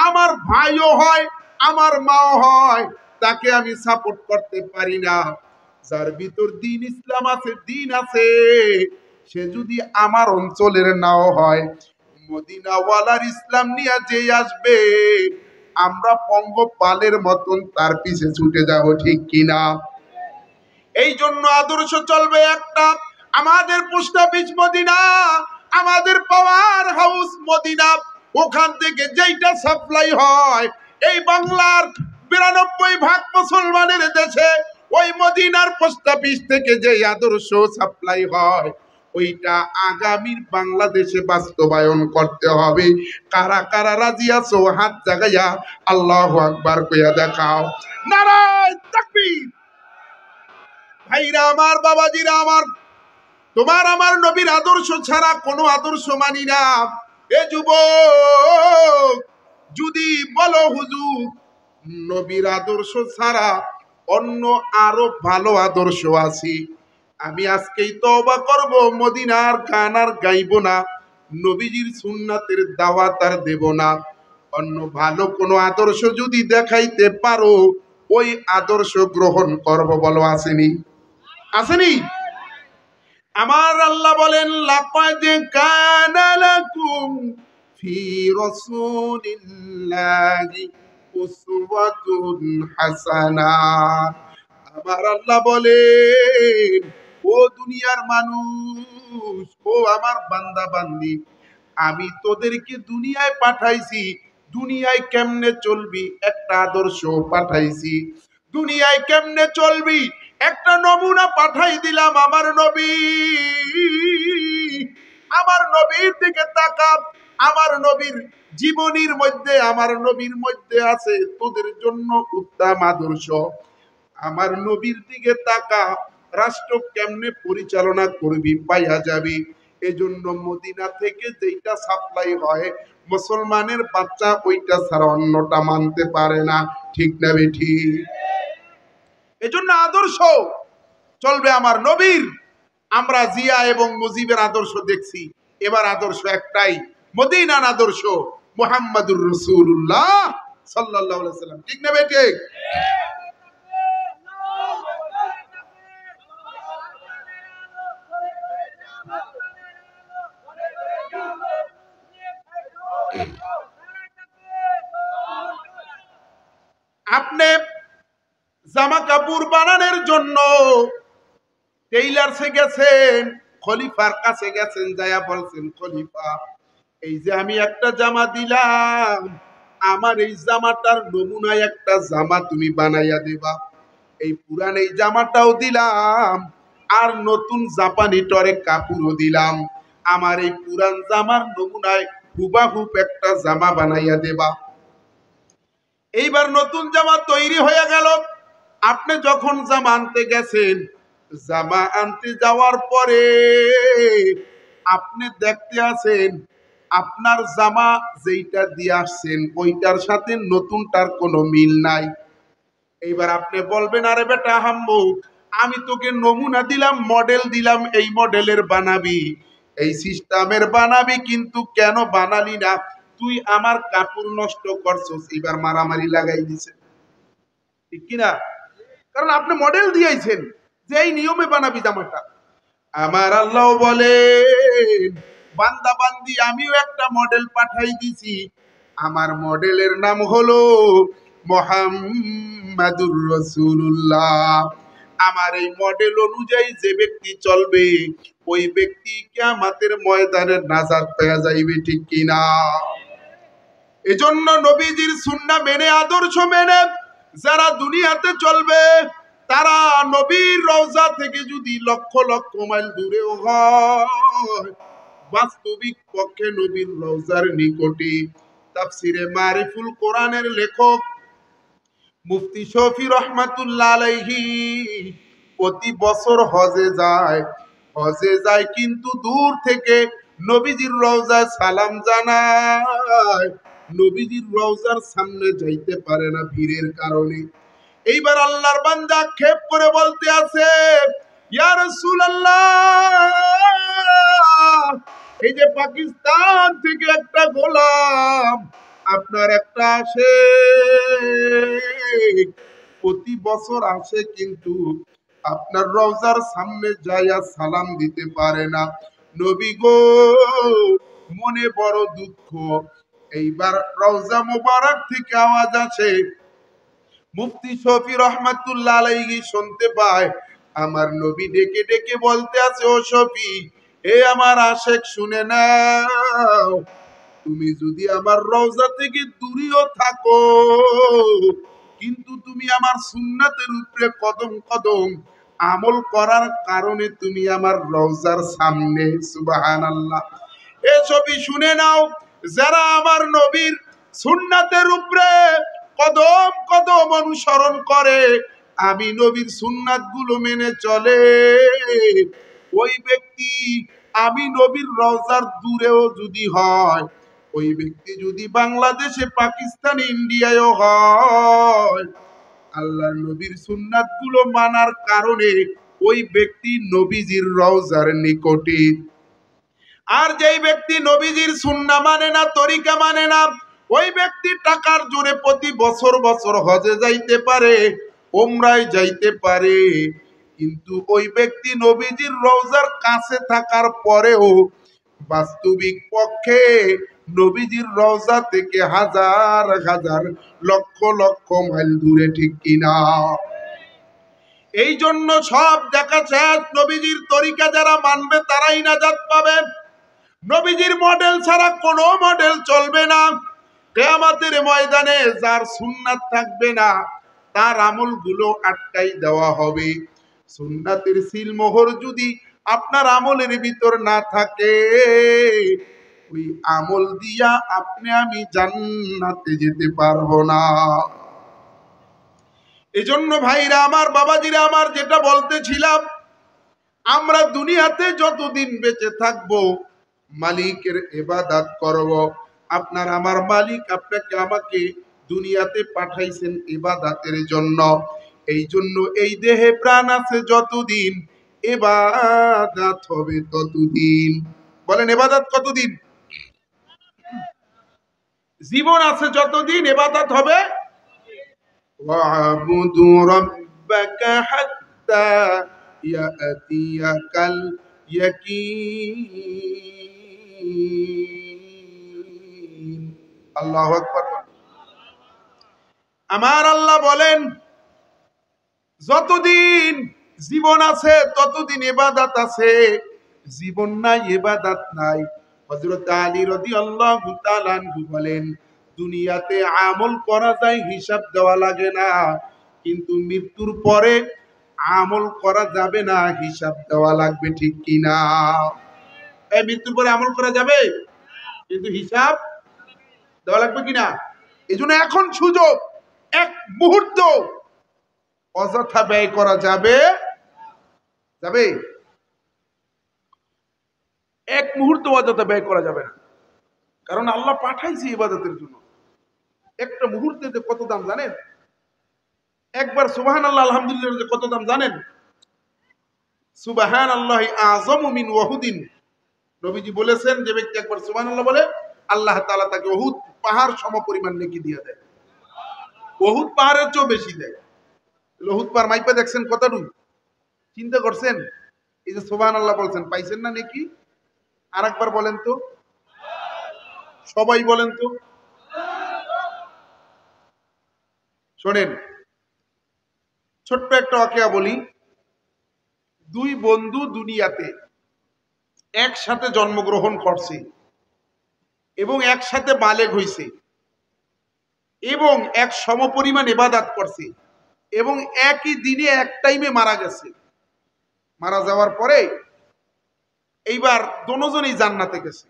আমার ভাইও হয়, আমার মাও হয়, তাকে আমি সাপোর্ট করতে পারি না। যার ভিতর দিন ইসলাম আছে, দিন আছে, সে যদি আমার অঞ্চলের নাও হয়, মদিনাওয়ালার ইসলাম নিয়ে যে আসবে, আমরা পঙ্গপালের মতন তার পিছে ছুটে যাব। ঠিক কিনা? এই জন্য আদর্শ চলবে একটা, আমাদের পোস্ট অফিস মদিনা, আমাদের পাওয়ার হাউস মদিনা, ওখান থেকে যেইটা সাপ্লাই হয় এই বাংলার 92% মুসলমানের দেশে ওই মদিনার পোস্ট অফিস থেকে যে আদর্শ সাপ্লাই হয় ওইটা আগামীর বাংলাদেশে বাস্তবায়ন করতে হবে। কারা কারা রাজি আছো হাত জাগাইয়া আল্লাহু আকবার কইয়া দেখাও। নারায়ে তাকবীর। ভাইরা আমার, বাবাজিরা আমার, তোমার আমার নবীর আদর্শ ছাড়া কোনো আদর্শ মানি না। এ যুবক, যদি বলো হুজুর নবীর আদর্শ ছাড়া অন্য আরো ভালো আদর্শ আছে, আমি আজকেই তওবা করব, মদিনার গান আর গাইব না, নবীজির সুন্নাতের দাওয়াত আর দেব না। অন্য ভালো কোনো আদর্শ যদি দেখাইতে পারো ওই আদর্শ গ্রহণ করব। বলো আসেনি? আসেনি? আমার আল্লাহ বলেন লাকাদ কানা লাকুম ফি রাসূলিল্লাহি উসওয়াতুন হাসানাহ। আমার আল্লাহ বলেন, ও দুনিয়ার মানুষ, ও আমার বান্দা বান্দি, আমি তোদেরকে দুনিয়ায় পাঠাইছি, দুনিয়ায় কেমনে চলবি একটা আদর্শ পাঠাইছি, দুনিয়ায় কেমনে চলবি একটা নমুনা পাঠাই দিলাম। আমার নবী, আমার নবীর দিকে তাকা। আমার নবীর জীবনীর মধ্যে, আমার নবীর মধ্যে আছে তোদের জন্য উত্তম আদর্শ। আমার নবীর দিকে তাকা, রাষ্ট্র কেমনে পরিচালনা করবি পাইয়া যাবি। এজন্য মদিনা থেকে যেটা সাপ্লাই হয় মুসলমানের বাচ্চা ওইটা ছাড়া অন্যটা মানতে পারে না। ঠিক না বেঠি? এজন্য আদর্শ চলবে আমার নবীর। আমরা জিয়া এবং মুজিবের আদর্শ দেখছি, এবার আদর্শ একটাই, মদিনার আদর্শ, মুহাম্মাদুর রাসূলুল্লাহ সাল্লাল্লাহু আলাইহি ওয়াসাল্লাম। ঠিক না বেঠি? আপনি জামা কাপড় বানানোর জন্য টেইলার্সে গেছেন, খলিফার কাছে গেছেন, যায়া বলছেন খলিফা এই যে আমি একটা জামা দিলাম, আমার এই জামাটার নমুনায় একটা জামা তুমি বানাইয়া দেবা। এই পুরান এই জামাটাও দিলাম আর নতুন জাপানি টরে কাপড়ও দিলাম, আমার এই পুরান জামার নমুনায় হুবাহুব একটা জামা বানাইয়া দেবা। এইবার নতুন জামা তৈরি হয়ে গেল। আপনি যখন জামা আনতে গেছেন, জামা আনতে যাওয়ার পরে আপনি দেখতে আছেন আপনার জামা যেইটা দিয়ে আসছেন ওইটার সাথে নতুনটার কোনো মিল নাই। এইবার আপনি বলবেন আরে বেটা হাম্মুক, আমি তোকে নমুনা দিলাম, মডেল দিলাম, এই মডেলের বানাবি, এই সিস্টেমের বানাবি, কিন্তু কেন বানালি না? তুই আমার কাপড় নষ্ট করছস। এবার মারামারি লাগাই দিছে, ঠিক কিনা? কারণ আপনি মডেল দিয়েছেন যে এই নিয়মে বানাবি জামাটা। আমার আল্লাহ বলেন, বান্দা বান্দি আমিও একটা মডেল পাঠাই দিছি, আমার মডেলের নাম হলো মুহাম্মাদুর রাসূলুল্লাহ। আমার এই মডেল অনুযায়ী যে ব্যক্তি চলবে ওই ব্যক্তি কিয়ামতের ময়দানে নাজাত পেয়ে যাইবে। ঠিক কিনা? এজন্য নবীজির সুন্নাহ মেনে, আদর্শ মেনে যারা দুনিয়াতে চলবে তারা নবীর রওজা থেকে যদি লক্ষ লক্ষ মাইল দূরেও হয়, বাস্তবিক পক্ষে নবীর রওজার নিকটে। তাফসিরে মারিফুল কোরআনের লেখক মুফতি শফি রহমাতুল্লাহ আলাইহি প্রতি বছর হজে যায়, হজে যায় কিন্তু দূর থেকে নবীজির রওজায় সালাম জানায়, নবীজির রওজার সামনে যাইতে পারে না ভিড়ের কারণে। এইবার আল্লাহর বান্দা ক্ষেপ করে বলতে আছে, ইয়া রাসূলুল্লাহ, এই যে পাকিস্তান থেকে একটা গোলাম আপনার একটা আসে, প্রতি বছর আসে কিন্তু আপনার রওজার সামনে যাইয়া সালাম দিতে পারে না। নবী গো, মনে বড় দুঃখ। এইবার রওজা মোবারক থেকে আওয়াজ আসে, মুফতি শফি রহমাতুল্লাহ আলাইহি শুনতে পায়, আমার নবী ডেকে ডেকে বলতে আছে, ও শফি, এ আমার আশেক শুনে নাও, তুমি যদি আমার রওজা থেকে দূরেও থাকো, কিন্তু তুমি আমার সুন্নাতের উপরে কদম কদম আমল করার কারণে তুমি আমার রওজার সামনে। সুবহানাল্লাহ। এ ছবি শুনে নাও, যারা আমার নবীর সুন্নাতের উপরে কদম কদম অনুসরণ করে, আমি নবীর সুন্নাত গুলো মেনে চলে, ওই ব্যক্তি আমি নবীর রওজার দূরেও যদি হয়, ওই ব্যক্তি যদি বাংলাদেশে, পাকিস্তান, ইন্ডিয়ায়ও হয়, আল্লাহর নবীর সুন্নাত গুলো মানার কারণে ওই ব্যক্তি নবীজির রওজার নিকটে। আর যেই ব্যক্তি নবীজির সুন্নাহ মানে না, তরিকা মানে না, ওই ব্যক্তি টাকার জোরে প্রতি বছর বছর হজে যাইতে পারে, উমরায় যাইতে পারে, কিন্তু ওই ব্যক্তি নবীজির রওজার কাছে থাকার পরেও বাস্তবিক পক্ষে নবীজির রওজা থেকে হাজার হাজার লক্ষ লক্ষ মাইল দূরে, ঠিক কিনা? এই জন্য সব দেখা শেষ, নবীজির তরিকা যারা মানবে তারাই নাজাত পাবে। নবীজির মডেল ছাড়া কোনো মডেল চলবে না। কিয়ামতের ময়দানে যার সুন্নাত থাকবে না, তার আমলগুলো আটকাই দেওয়া হবে। সুন্নাতের সিলমোহর যদি আপনার আমলের ভিতর না থাকে, ওই আমল দিয়া আপনি আমি জান্নাতে যেতে পারবো না। এজন্য ভাইরা আমার, বাবাজিরা আমার, যেটা বলতেছিলাম, আমরা দুনিয়াতে যতদিন বেঁচে থাকবো মালিকের ইবাদত করব। আপনার আমার মালিক আপনাকে আমাকে দুনিয়াতে পাঠাইছেন ইবাদতের জন্য। এই জন্য এই দেহে প্রাণ আছে যতদিন, ইবাদত হবে ততদিন। বলেন, ইবাদত কতদিন? জীবন আছে যতদিন ইবাদত হবে। ওয়াবুদু রাব্বাকা হাত্তা ইয়াতিয়াকাল ইয়াকিন। আল্লাহু আকবার। আমার আল্লাহ বলেন, যতদিন জীবন আছে ততদিন ইবাদত আছে, জীবন নাই ইবাদত নাই। হযরত আলী রাদিয়াল্লাহু তাআলা আনহু বলেন, দুনিয়াতে আমল করা যায়, হিসাব দেওয়া লাগে না, কিন্তু মৃত্যুর পরে আমল করা যাবে না, হিসাব দেওয়া লাগবে, ঠিক কিনা? এই মৃত্যুর পরে আমল করা যাবে, কিন্তু হিসাব দেওয়া লাগবে কিনা? এই জন্য এখন সুযোগ, এক মুহূর্ত অযথা ব্যয় করা যাবে যাবে এক মুহূর্ত অযথা ব্যয় করা যাবে না। কারণ আল্লাহ পাঠাইছে ইবাদতের জন্য। একটা মুহূর্তে কত দাম জানেন? একবার সুবহানাল্লাহ আলহামদুলিল্লাহ কত দাম জানেন? সুবহানাল্লাহি আযমু মিন ওয়াহুদিন। নবীজি বলেছেন, যে ব্যক্তি একবার সুবহানাল্লাহ বলে, আল্লাহ তাআলা তাকে উহুদ পাহাড় সমপরিমাণ নেকি দিয়ে দেয়। উহুদ পাহাড়ের চেয়েও বেশি দেয়। উহুদ পাহাড় মাইপা দেখছেন কতটুকু? চিন্তা করছেন? এই যে সুবহানাল্লাহ বলছেন, পাইছেন না নেকি? আরেকবার বলেন তো, সবাই বলেন তো। শোনেন, ছোট্ট একটা ওয়াকিয়া বলি। দুই বন্ধু দুনিয়াতে একসাথে জন্মগ্রহণ করছে এবং একসাথে বালেগ হইছে এবং এক সমপরিমাণ ইবাদত করছে এবং একই দিনে এক টাইমে মারা গেছে। মারা যাওয়ার পরে এইবার দুজনেই জান্নাতে গেছে।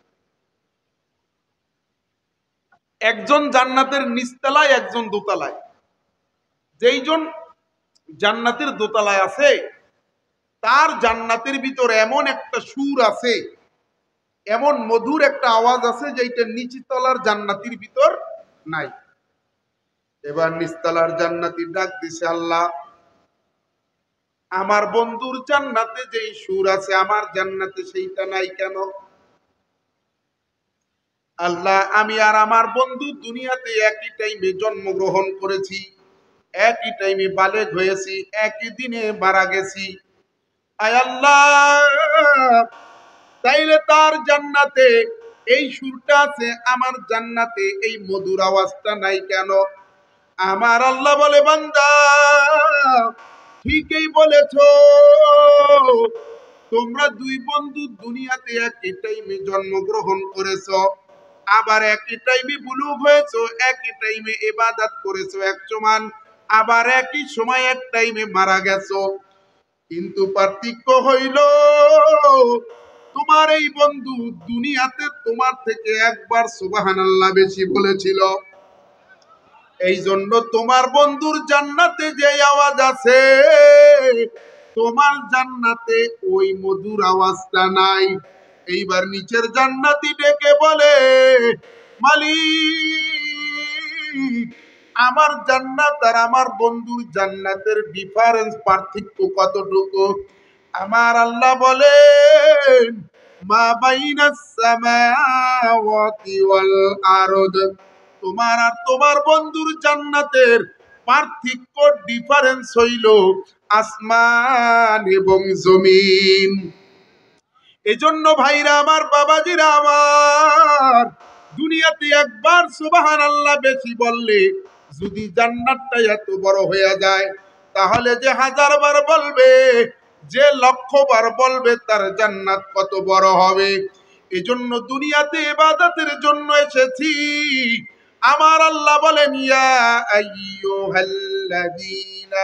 একজন জান্নাতের নিচতলায়, একজন দোতলায়। যেইজন জান্নাতের দোতলায় আছে, তার জান্নাতের ভিতর এমন একটা সুর আছে, এমন মধুর একটা আওয়াজ আছে, যেটা নিচতলার জান্নাতির ভিতর নাই। এবার নিচতলার জান্নাতি ডাক দিছে, আল্লাহ, আমার বন্ধুর জান্নাতে যেই সুর আছে আমার জান্নাতে সেইটা নাই কেন? আল্লাহ, আমি আর আমার বন্ধু দুনিয়াতে একই টাইমে জন্মগ্রহণ করেছি, একই টাইমে বালেগ হয়েছি, একই দিনে মারা গেছি। আয় আল্লাহ, তাইলে তার জান্নাতে এই সুরটা আছে, আমার জান্নাতে এই মধুর আওয়াজটা নাই কেন? আমার আল্লাহ বলে, বান্দা, ঠিকই বলেছ, তোমরা দুই বন্ধু দুনিয়াতে একই টাইমে জন্মগ্রহণ করেছো, আবার একই টাইমে বুলুগ হয়েছো, একই টাইমে ইবাদত করেছো এক সমান, আবার একই সময় এক টাইমে মারা গেছো। কিন্তু পার্থক্য হইল তোমার এই বন্ধু দুনিয়াতে তোমার থেকে একবার সুবহানাল্লাহ বেশি বলেছিল। এই জন্য তোমার বন্ধুর জান্নাতে যে আওয়াজ আছে, তোমার জান্নাতে ওই মধুর আওয়াজটা নাই। এইবার নিচের জান্নাতি ডেকে বলে, মালিক, আমার জান্নাত আর আমার বন্ধুর জান্নাতের ডিফারেন্স, পার্থক্য কতটুকু? আমার আল্লাহ বলেন, মা বাইনাস সামাওয়াতি ওয়াল আরদ, তোমার আর তোমার বন্ধুর জান্নাতের পার্থক্য, ডিফারেন্স হইল আসমান এবং জমিন। এজন্য ভাইরা আমার, বাবাজিরা আমার, দুনিয়াতে একবার সুবহানাল্লাহ বেশি বললে যদি জান্নাতটা এত বড় হয়ে যায়, তাহলে যে 1000 বার বলবে, যে 1,00,000 বার বলবে, তার জান্নাত কত বড় হবে। এজন্য দুনিয়াতে ইবাদতের জন্য এসেছি। আমার আল্লাহ বলেন, ইয়া আইয়ুহাল্লাযীনা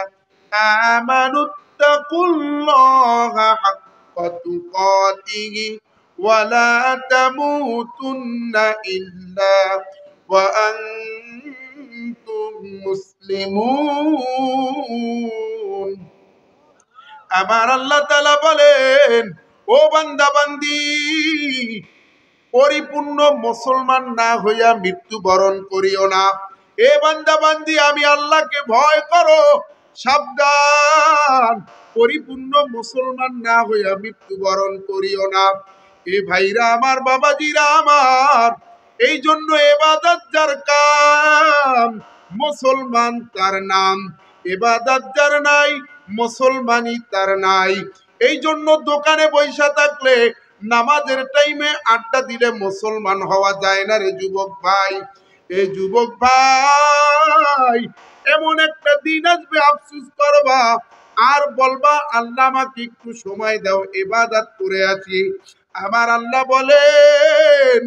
আমানুত্তাকুল্লাহা হাক্কা তুকাতিহি ওয়া লা তামুতুন্না ইল্লা ওয়া আনতুম মুসলিমুন। আমার আল্লাহ তাআলা বলেন, ও বান্দা বান্দি, পরিপূর্ণ মুসলমান না হইয়া মৃত্যুবরণ করিও না। এ বান্দা বান্দি, আমি আল্লাহকে ভয় করো, সাবধান, পরিপূর্ণ মুসলমান না হইয়া মৃত্যুবরণ করিও না। এ ভাইরা আমার, বাবাজিরা আমার, এই জন্য ইবাদত যার কাম, মুসলমান তার নাম। ইবাদত যার নাই, মুসলমানই তার নাই। এই জন্য দোকানে বৈশা থাকলে, নামাজের টাইমে আড্ডা দিলে মুসলমান হওয়া যায় না রে যুবক ভাই। এ যুবক ভাই, এমন একটা দিন আসবে, আফসোস করবা আর বলবা, আল্লাহ আমাকে একটু সময় দাও, ইবাদত করে আছি। আমার আল্লাহ বলেন,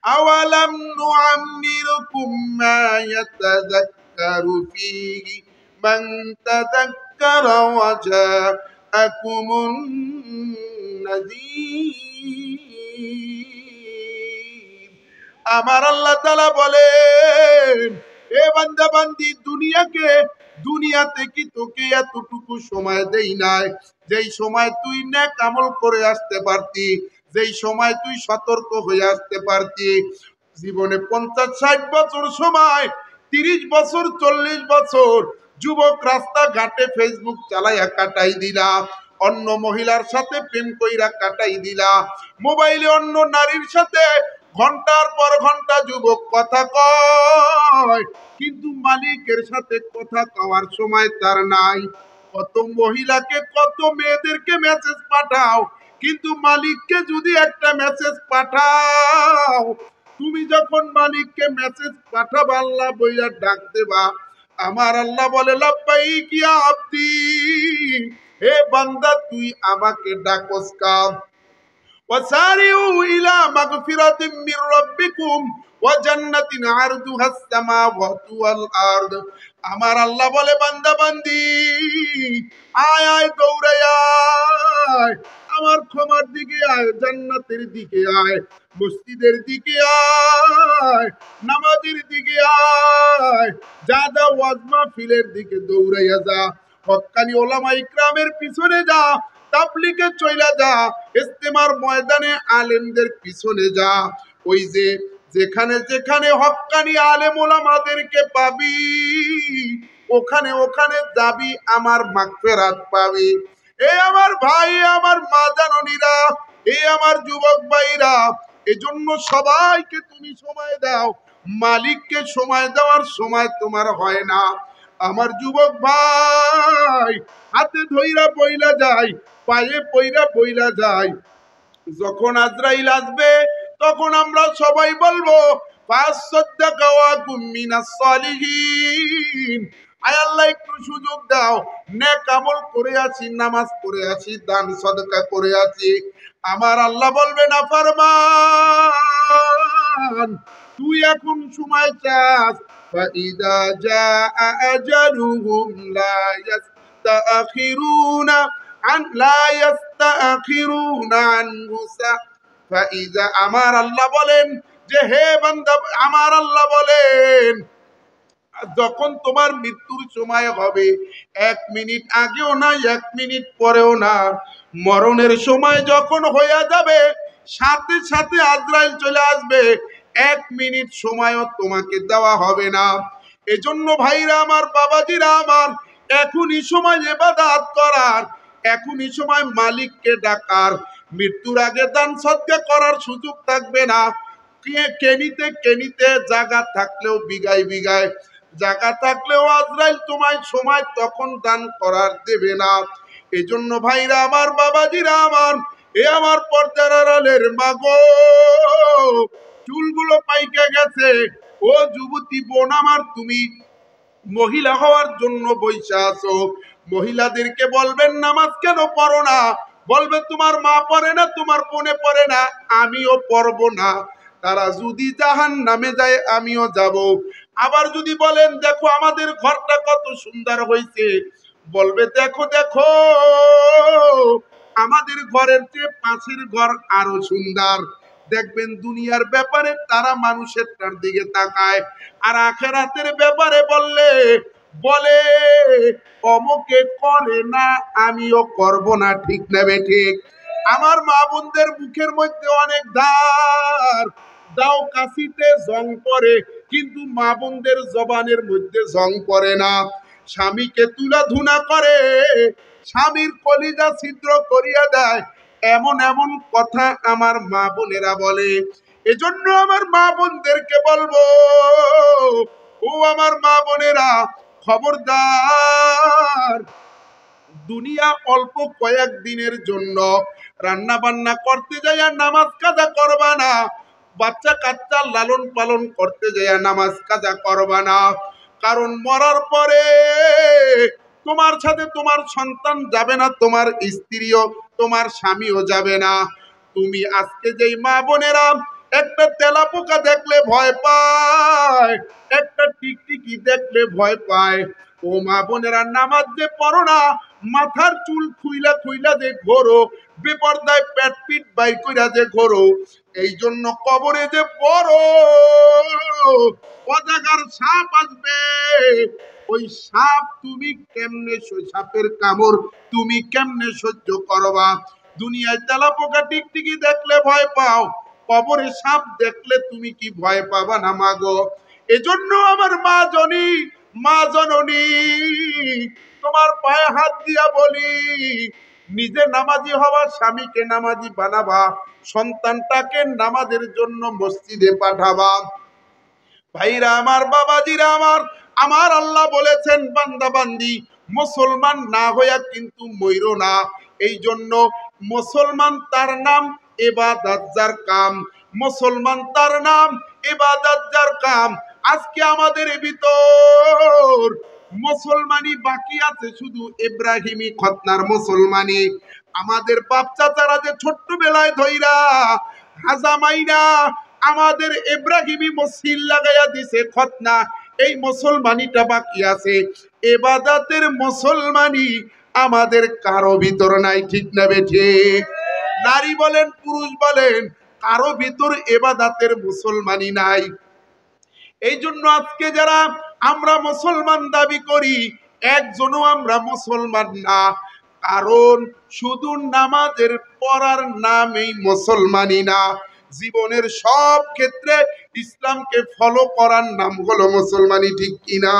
আওয়ালাম নুআম্মিরুকুম মা ইয়াতাযাক্কারু ফীহি মান তাযাক্কারা ওয়া জাআকুমুন নাযীর। আমার আল্লাহ তাআলা বলেন, এ বান্দা বান্দি, দুনিয়াতে কি তোকে এতটুকু সময় দেই নাই, যেই সময় তুই নেক আমল করে আসতে পারতি, যেই সময় তুই সতর্ক হয়ে আসতে পারতি। জীবনে 50-60 বছর সময়, 30 বছর 40 বছর যুবক রাস্তাঘাটে ফেসবুক চালাইয়া কাটাই দিলা, অন্য মহিলার সাথে প্রেম কইরা কাটাই দিলা, মোবাইলে অন্য নারীর সাথে ঘন্টার পর ঘন্টা যুবক কথা কয়, কিন্তু মালিকের সাথে কথা কওয়ার সময় তার নাই। কত মহিলাকে, কত মেয়েদেরকে মেসেজ পাঠাও, কিন্তু মালিককে যদি একটা মেসেজ পাঠাও, তুমি যখন মালিককে মেসেজ পাঠাবা, আল্লাহ বইয়া ডাক দেবা, আমার আল্লাহ বলে, লাব্বাইক ইয়া আব্দি, হে বান্দা, তুই আমাকে ডাকস কাম। وسارعوا إلى مغفرة من ربكم وجنة عرضها السماوات والأرض। আমার আল্লাহ বলে, বান্দা বান্দি, আয় আয়, দৌড়ায় আয়, আমার ক্ষমার দিকে আয়, জান্নাতের দিকে আয়, মসজিদের দিকে আয়, নামাজের দিকে আয়, যা যা ওয়াজ মাহফিলের দিকে দৌড়াইয়া যা, হক্কানি ওলামা ইকরামের পিছনে যা, তাবলীগে চইলা যা, ইজতেমার ময়দানে আলেমদের পিছনে যা। ওই যে যেখানে যেখানে হক্কানি আলেম ওলামাদেরকে পাবি, ওখানে ওখানে যাবি, আমার মাগফিরাত পাবি। এই আমার ভাই, আমার মা জাননীরা, এই আমার যুবক ভাইরা, এজন্য সবাইকে তুমি সময় দাও, মালিককে সময় দেওয়ার সময় তোমার হয় না। আমার যুবক ভাই, হাতে ধইরা বইলা যায়, পায়ে পইরা বইলা যায়, যখন আজরাইল আসবে, তখন আমরা সবাই বলবো, আয় আল্লাহ একটু সুযোগ দাও, নেক আমল করে আছি, নামাজ পড়ে আছি, দান সদকা করে আছি। আমার আল্লাহ বলবে না ফরমান, তুই এখন সময় চাস, فإذا جاء أجلهم لا يستأخرون عنه فإذا আমার আল্লাহ বলেন যে হে বান্দা, আমার আল্লাহ বলেন যখন তোমার মৃত্যুর সময় হবে, 1 মিনিট আগেও না 1 মিনিট পরেও না, মরণের সময় যখন হয়ে যাবে সাথে সাথে আজরাইল চলে আসবে, 1 মিনিট সময়ও তোমাকে দেওয়া হবে না। এজন্য ভাইরা আমার, বাবাজিরা আমার, এখনই সময় ইবাদত করার, এখনই সময় মালিককে ডাকার। মৃত্যুর আগে দান সদকা করার সুযোগ থাকবে না। কেনিতে কেনিতে জায়গা থাকলেও বিঘায় বিঘায় জায়গা থাকলেও আজরাইল তোমায় সময় তখন দান করার দেবে না। এজন্য ভাইরা আমার, বাবাজিরা আমার, এ আমার পর্দার আড়ালের মাগো, চুলগুলো পাইকে গেছে, ও যুবতী বোন আমার, তুমি মহিলা হওয়ার জন্য বৈশা আছো, মহিলাদেরকে বলবেন নামাজ কেন পড়ো না? বলবে তোমার মা পড়ে না, তোমার বোনে পড়ে না, আমিও পড়বো না। তারা যদি জাহান্নামে যায় আমিও যাব। আবার যদি বলেন দেখো আমাদের ঘরটা কত সুন্দর হয়েছে, বলবে দেখো দেখো আমাদের ঘরের চেয়ে পাশের ঘর আরো সুন্দর। দেখবেন দুনিয়ার ব্যাপারে তারা মানুষের তার দিকে তাকায়, আর আখিরাতের ব্যাপারে বলে অমুকে করে না আমিও করব না। ঠিক না ঠিক? আমার মা বোনদের মুখের মধ্যে অনেক দাও কাশিতে জং পড়ে, কিন্তু মা বোনদের জবানের মধ্যে জং পড়ে না। স্বামীকে তুলা ধুনা করে, স্বামীর কলিজা ছিদ্র করিয়া দেয়, এমন এমন কথা আমার মা বোনেরা বলে। এজন্য আমার মা বোনদেরকে বলবো, ও আমার মা বোনেরা, খবরদার, দুনিয়া অল্প কয়েক দিনের জন্য। রান্না বান্না করতে যাই আর নামাজ কাজা করবা না, বাচ্চা কাচ্চা লালন পালন করতে যাই আর নামাজ কাজা করবা না। কারণ মরার পরে তোমার সাথে তোমার সন্তান যাবে না, তোমার স্ত্রীও, তোমার স্বামীও যাবে না। তুমি আজকে যেই মা বোনেরা একটা তেলাপোকা দেখলে ভয় পায়, একটা টিকটিকি দেখলে ভয় পায়, ও মা বোনেরা নামাজ যে পড়ো না, মাথার চুল খুইলা খুইলা যে ঘোরো, বেপরদায় পেট পিট বাই কইরা যে ঘোরো, এই জন্য কবরে যে বড় অজাগার সাপ আসবে, ওই সাপ তুমি কেমনে, সাপের কামড় তুমি কেমনে সহ্য করবা? দুনিয়ায় তেলাপোকা টিকটিকি দেখলে ভয় পাও, কবরে সাপ দেখলে তুমি কি ভয় পাবা না মাগো? এজন্য আমার মা জননী, তোমার পায়ে হাত দিয়া বলি, নিজে নামাজি হওয়া, স্বামীকে নামাজি বানাবা, সন্তানটাকে নামাজের জন্য মসজিদে পাঠাবা। ভাইরা আমার, বাবাজিরা আমার আল্লাহ বলেছেন বান্দা বান্দি মুসলমান না হইয়া কিন্তু মইরো না। এই জন্য মুসলমান তার নাম, ইবাদত যার কাম। মুসলমান তার নাম, ইবাদত যার কাম। আজকে আমাদের ভিতর মুসলমানি বাকি আছে, শুধু ইব্রাহিমি খতনার মুসলমানি। আমাদের বাপ চাচারা যে ছোট্টবেলায় ধইরা হাজামাইনা আমাদের ইব্রাহিমি মসজিদ লাগাইয়া দিছে খতনা, এই মুসলমানিটা বাকি আছে। ইবাদতের মুসলমানি আমাদের কারো ভিতর নাই। ঠিক না ঠিক? নারী বলেন পুরুষ বলেন, কারো ভিতর ইবাদতের মুসলমানি নাই। এই জন্য আজকে যারা আমরা মুসলমান দাবি করি, একজনও আমরা মুসলমান না। কারণ শুধু নামাজের পড়ার নামেই মুসলমানি না, জীবনের সব ক্ষেত্রে ইসলামকে ফলো করার নাম হলো মুসলমানি। ঠিক কিনা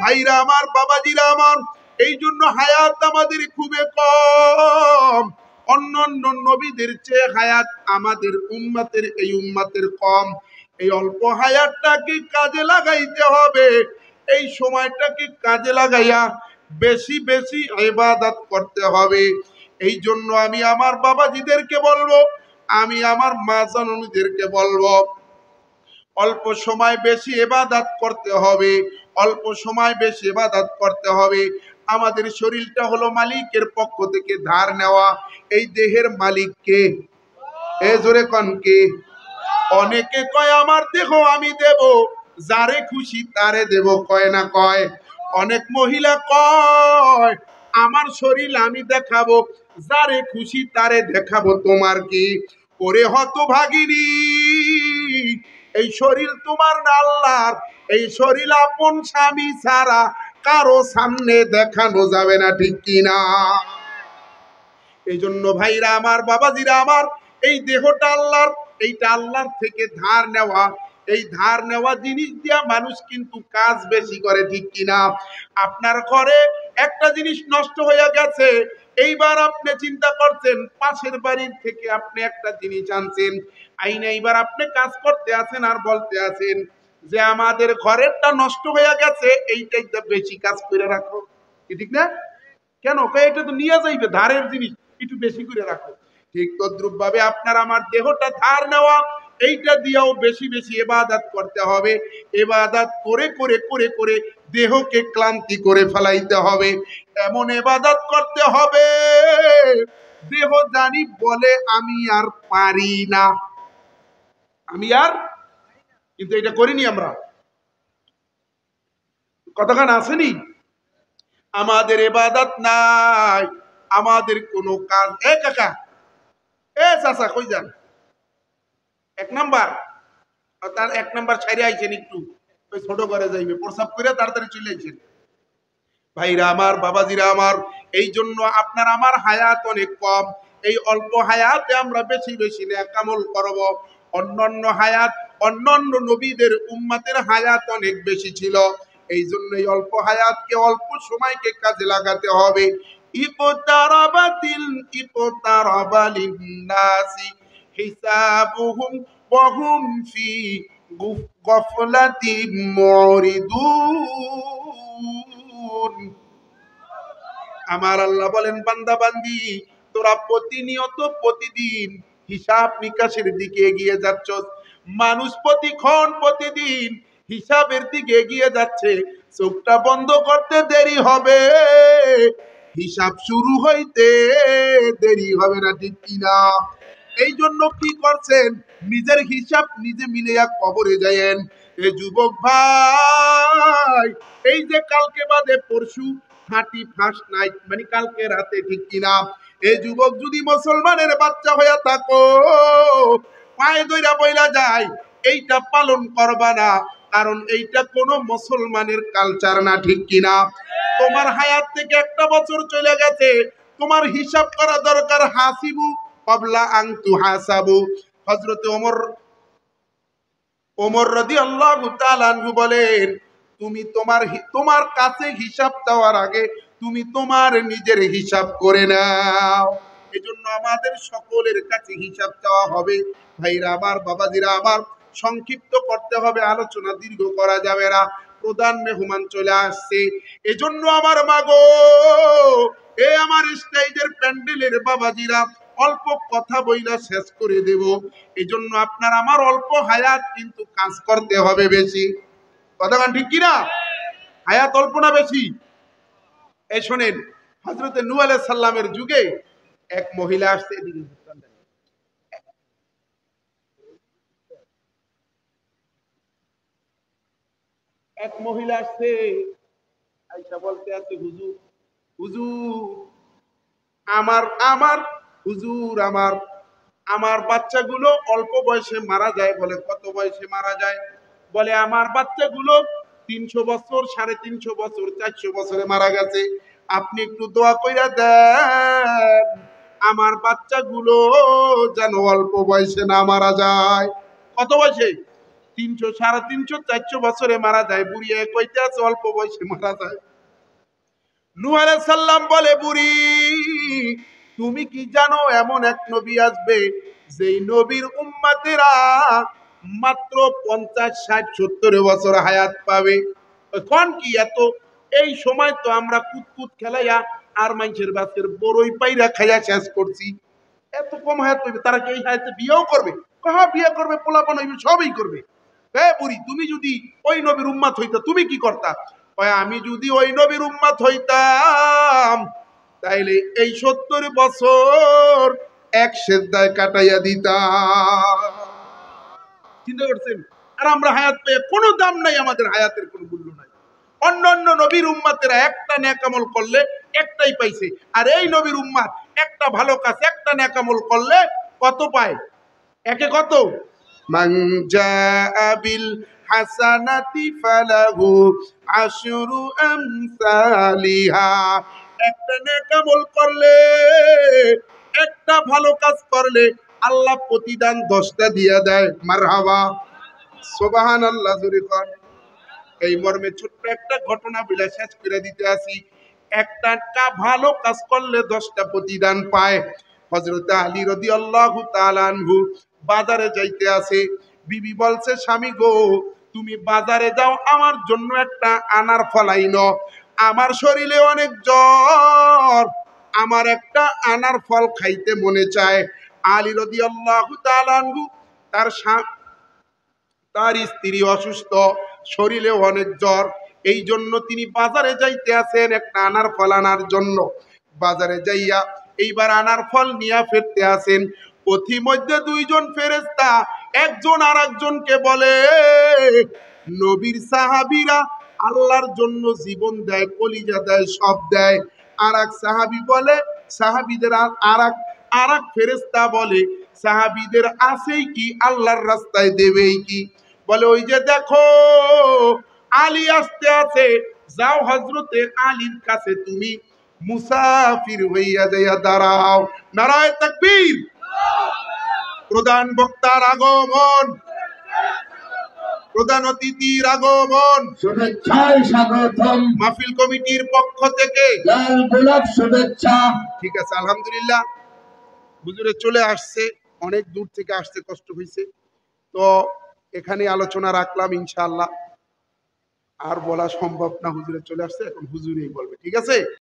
ভাইরা আমার, বাবাজিরা আমার? এই জন্য হায়াত আমাদের খুবই কম, অন্যান্য নবীদের চেয়ে হায়াত আমাদের উম্মতের, এই উম্মতের কম। এই অল্প হায়াতটাকে কাজে লাগাইতে হবে, এই সময়টাকে কাজে লাগাইয়া বেশি বেশি ইবাদত করতে হবে। এই জন্য আমি আমার বাবাজিদেরকে বলবো, আমি আমার মা জননীদেরকে বলবো, অল্প সময় বেশি ইবাদত করতে হবে, অল্প সময় বেশি ইবাদত করতে হবে। আমাদের শরীরটা হলো মালিকের পক্ষ থেকে ধার নেওয়া। এই দেহের মালিক কে? এ জোরে কোন কে? অনেকে কয় আমার দেহ আমি দেব, যারে খুশি তারে দেব, কয় না কয়? অনেক মহিলা কয় আমার শরীর আমি দেখাবো, যারে খুশি তারে দেখাবো, তোমার কি? ওরে হতভাগিনী, এই শরীর তোমার না আল্লাহর। এই শরীর আপন স্বামী ছাড়া কারো সামনে দেখানো যাবে না, ঠিক কিনা? এই জন্য ভাইরা আমার, বাবাজিরা আমার, এই দেহটা আল্লাহর, এইটা আল্লাহর থেকে ধার নেওয়া। এই ধার নেওয়া জিনিস দিয়া মানুষ কিন্তু কাজ বেশি করে, ঠিক কিনা? আপনার ঘরে একটা জিনিস নষ্ট হয়ে গেছে, এইবার আপনি চিন্তা করছেন পাশের বাড়ির থেকে আপনি একটা জিনিস আনছেন আইনা, এইবার আপনি কাজ করতে আছেন আর বলতে আছেন যে আমাদের ঘরেরটা নষ্ট হয়ে গেছে, এইটাই তো বেশি কাজ করে রাখো, ঠিক না? কেন? এটা তো নিয়ে যাইবে, ধারের জিনিস, একটু বেশি করে রাখো। ঠিক তদ্রুপ ভাবে আপনার আমার দেহটা ধার নেওয়া, এইটা দিয়েও বেশি বেশি ইবাদত করতে হবে। ইবাদত করে করে করে করে দেহকে ক্লান্তি করে ফেলাইতে হবে। এমন ইবাদত করতে হবে দেহ জানি বলে আমি আর পারি না, আমি আর, কিন্তু এটা করিনি আমরা। কতক্ষণ আসেনি? আমাদের ইবাদত নাই, আমাদের কোনো কাজ। এ কাকা, এ চাচা, কই যান? এক নাম্বার, তার এক নাম্বার ছাইরে আইছেন, একটু ওই ছোট ঘরে যাইবে, প্রসাব করে তাড়াতাড়ি চলে আইছেন। ভাইরা আমার, বাবাজিরা আমার, এই জন্য আপনার আমার হায়াত অনেক কম। এই অল্প হায়াতে আমরা বেশি বেশি নেক আমল করব। অন্যান্য হায়াত, অন্যান্য নবীদের উম্মতের হায়াত অনেক বেশি ছিল। এই জন্য এই অল্প হায়াতকে, অল্প সময়কে কাজে লাগাতে হবে। ইকতারাবালিন নাসি হিসাবুহুম ওয়া হুম ফি গফলাতিম মুরিদুন। আমার আল্লাহ বলেন, বান্দা বান্দি, তোরা প্রতিনিয়ত প্রতিদিন হিসাব নিকাশের দিকে এগিয়ে যাচ্ছ। মানুষ প্রতিক্ষণ প্রতিদিন হিসাবের দিকে এগিয়ে যাচ্ছে। চোখটা বন্ধ করতে দেরি হবে, হিসাব শুরু হইতে দেরি হবে না, ঠিক কিনা? এই জন্য কি করছেন? নিজের হিসাব নিজে মিলিয়া কবরে যায়েন। এ যুবক ভাই, এই যে কালকে বাদে পরশু 31st নাইট, মানে কালকে রাতে, ঠিক কিনা? এই যুবক যদি মুসলমানের বাচ্চা হইয়া থাকো, পায়ে ধইরা বইলা যায় এইটা পালন করবা না, কারণ এইটা কোনো মুসলমানের কালচার না, ঠিক কিনা? তোমার হায়াত থেকে একটা বছর চলে গেছে, তোমার হিসাব করা দরকার। হাসিবু ক্বাবলা আন তুহাসাবু। হযরতে ওমর রাদিয়াল্লাহু তাআলা আনহু বলেন, তুমি তোমার কাছে হিসাব দেওয়ার আগে তুমি তোমার নিজের হিসাব করে নাও। এজন্য আমাদের সকলের কাছে হিসাব দেওয়া হবে। ভাইরা আমার, বাবাজিরা আমার, সংক্ষিপ্ত করতে হবে, আলোচনা দীর্ঘ করা যাবে না। প্রধান মেহমান চলে আসছে। এজন্য আমার মাগো, এ আমার স্টেজের প্যান্ডেলের বাবাজিরা, অল্প কথা বইলা শেষ করে দেব। এই জন্য আপনার আমার অল্প হায়াত, কিন্তু কাজ করতে হবে বেশি। কথা ঠিক কিনা? হায়াত অল্প না বেশি? এই শোনেন, হযরতে নূহ আলাইহিস সালামের যুগে এক মহিলা আসছে, এক মহিলা আসছে, আয়েশা বলতে আছে, হুজুর, হুজুর, আমার আমার হুজুর, আমার আমার বাচ্চাগুলো অল্প বয়সে মারা যায়। বলে কত বয়সে মারা যায়? বলে আমার বাচ্চাগুলো 300 বছর, 350 বছর, 400 বছরে মারা গেছে। আপনি একটু দোয়া কইরা দেন আমার বাচ্চাগুলো যেন অল্প বয়সে না মারা যায়। কত বয়সে? 300, 350, 400 বছরে মারা যায়। বুড়িয়ে কইতে আছে অল্প বয়সে মারা যায়। নূহ আলাইহিস সালাম বলে, বুড়ি, তুমি কি জানো এমন এক নবী আসবে, যেই নবীর উম্মতেরা মাত্র 50, 60, 70 বছর হায়াত পাবে। কোন কি এত? এই সময় তো আমরা কুতকুত খেলাইয়া আর মানুষের বাচ্চার বড়ই পাইরা খাইয়া শেষ করছি। এত কম হায়াত পাইবে, তারা কি এই হায়াতে বিয়েও করবে? হ্যাঁ, বিয়ে করবে, পোলাপান হইবে, সবই করবে। বুড়ি, তুমি যদি ওই নবীর উম্মত হইতা তুমি কি করতা? কয় আমি যদি ওই নবীর উম্মত হইতাম তাইলে এই 70 বছর এক সেজদায় কাটাইয়া দিতাম। চিন্তা করছেন? আর আমরা হায়াত পেয়ে কোনো দাম নাই, আমাদের হায়াতের কোনো মূল্য নাই। অন্যান্য নবীর উম্মতেরা একটা নেক আমল করলে একটাই পাইছে, আর এই নবীর উম্মত একটা ভালো কাজ একটা নেক আমল করলে কত পায়? একে কত? মান জাআ বিল হাসানাতি ফালাহু আশরু আমসালিহা। একটা নেক আমল করলে, একটা ভালো কাজ করলে আল্লাহ প্রতিদান 10টা দিয়া দেয়। মারহাবা, সুবহানাল্লাহ, জোরে কর। এই মর্মে ছোট্ট একটা ঘটনা বলে শেষ করে দিতে আসি। একটা ভালো কাজ করলে 10টা প্রতিদান পায়। হযরত আলী রাদিয়াল্লাহু তাআলা আনহু বাজারে যাইতে আছে। বিবি বলছে, স্বামী গো, তুমি বাজারে যাও, আমার জন্য একটা আনার ফল আইনো, আমার শরীরে অনেক জ্বর, আমার একটা আনার ফল খাইতে মনে চায়। আলী রাদিয়াল্লাহু তাআলা আনহু তার স্ত্রী অসুস্থ, শরীরে অনেক জ্বর, এই জন্য তিনি বাজারে যাইতে আছেন একটা আনার ফল আনার জন্য। বাজারে যাইয়া এইবার আনার ফল নিয়ে ফিরতে আসেন। পথিমধ্যে 2জন ফেরেশতা একজন আর একজনকে বলে, নবীর সাহাবীরা আল্লাহর জন্য জীবন দেয়, কলিজা দেয়, সব দেয়। আর এক সাহাবী বলে, সাহাবীদের আর এক ফেরেশতা বলে, সাহাবীদের আছেই কি, আল্লাহর রাস্তায় দেবেই কি? বলে, ওই যে দেখো আলী আসতে আছে, যাও হযরতে আলীর কাছে তুমি মুসাফির হইয়া যাইয়া দাঁড়াও। নারায়ে তাকবীর। প্রধান বক্তার আগমন, প্রধান অতিথির আগমন, শুভেচ্ছায় স্বাগতম মাহফিল কমিটির পক্ষ থেকে লাল গোলাপ শুভেচ্ছা। ঠিক আছে, আলহামদুলিল্লাহ, হুজুরে চলে আসছে, অনেক দূর থেকে আসতে কষ্ট হয়েছে, তো এখানে আলোচনা রাখলাম। ইনশাআল্লাহ আর বলা সম্ভব না, হুজুরে চলে আসছে, এখন হুজুরেই বলবে, ঠিক আছে?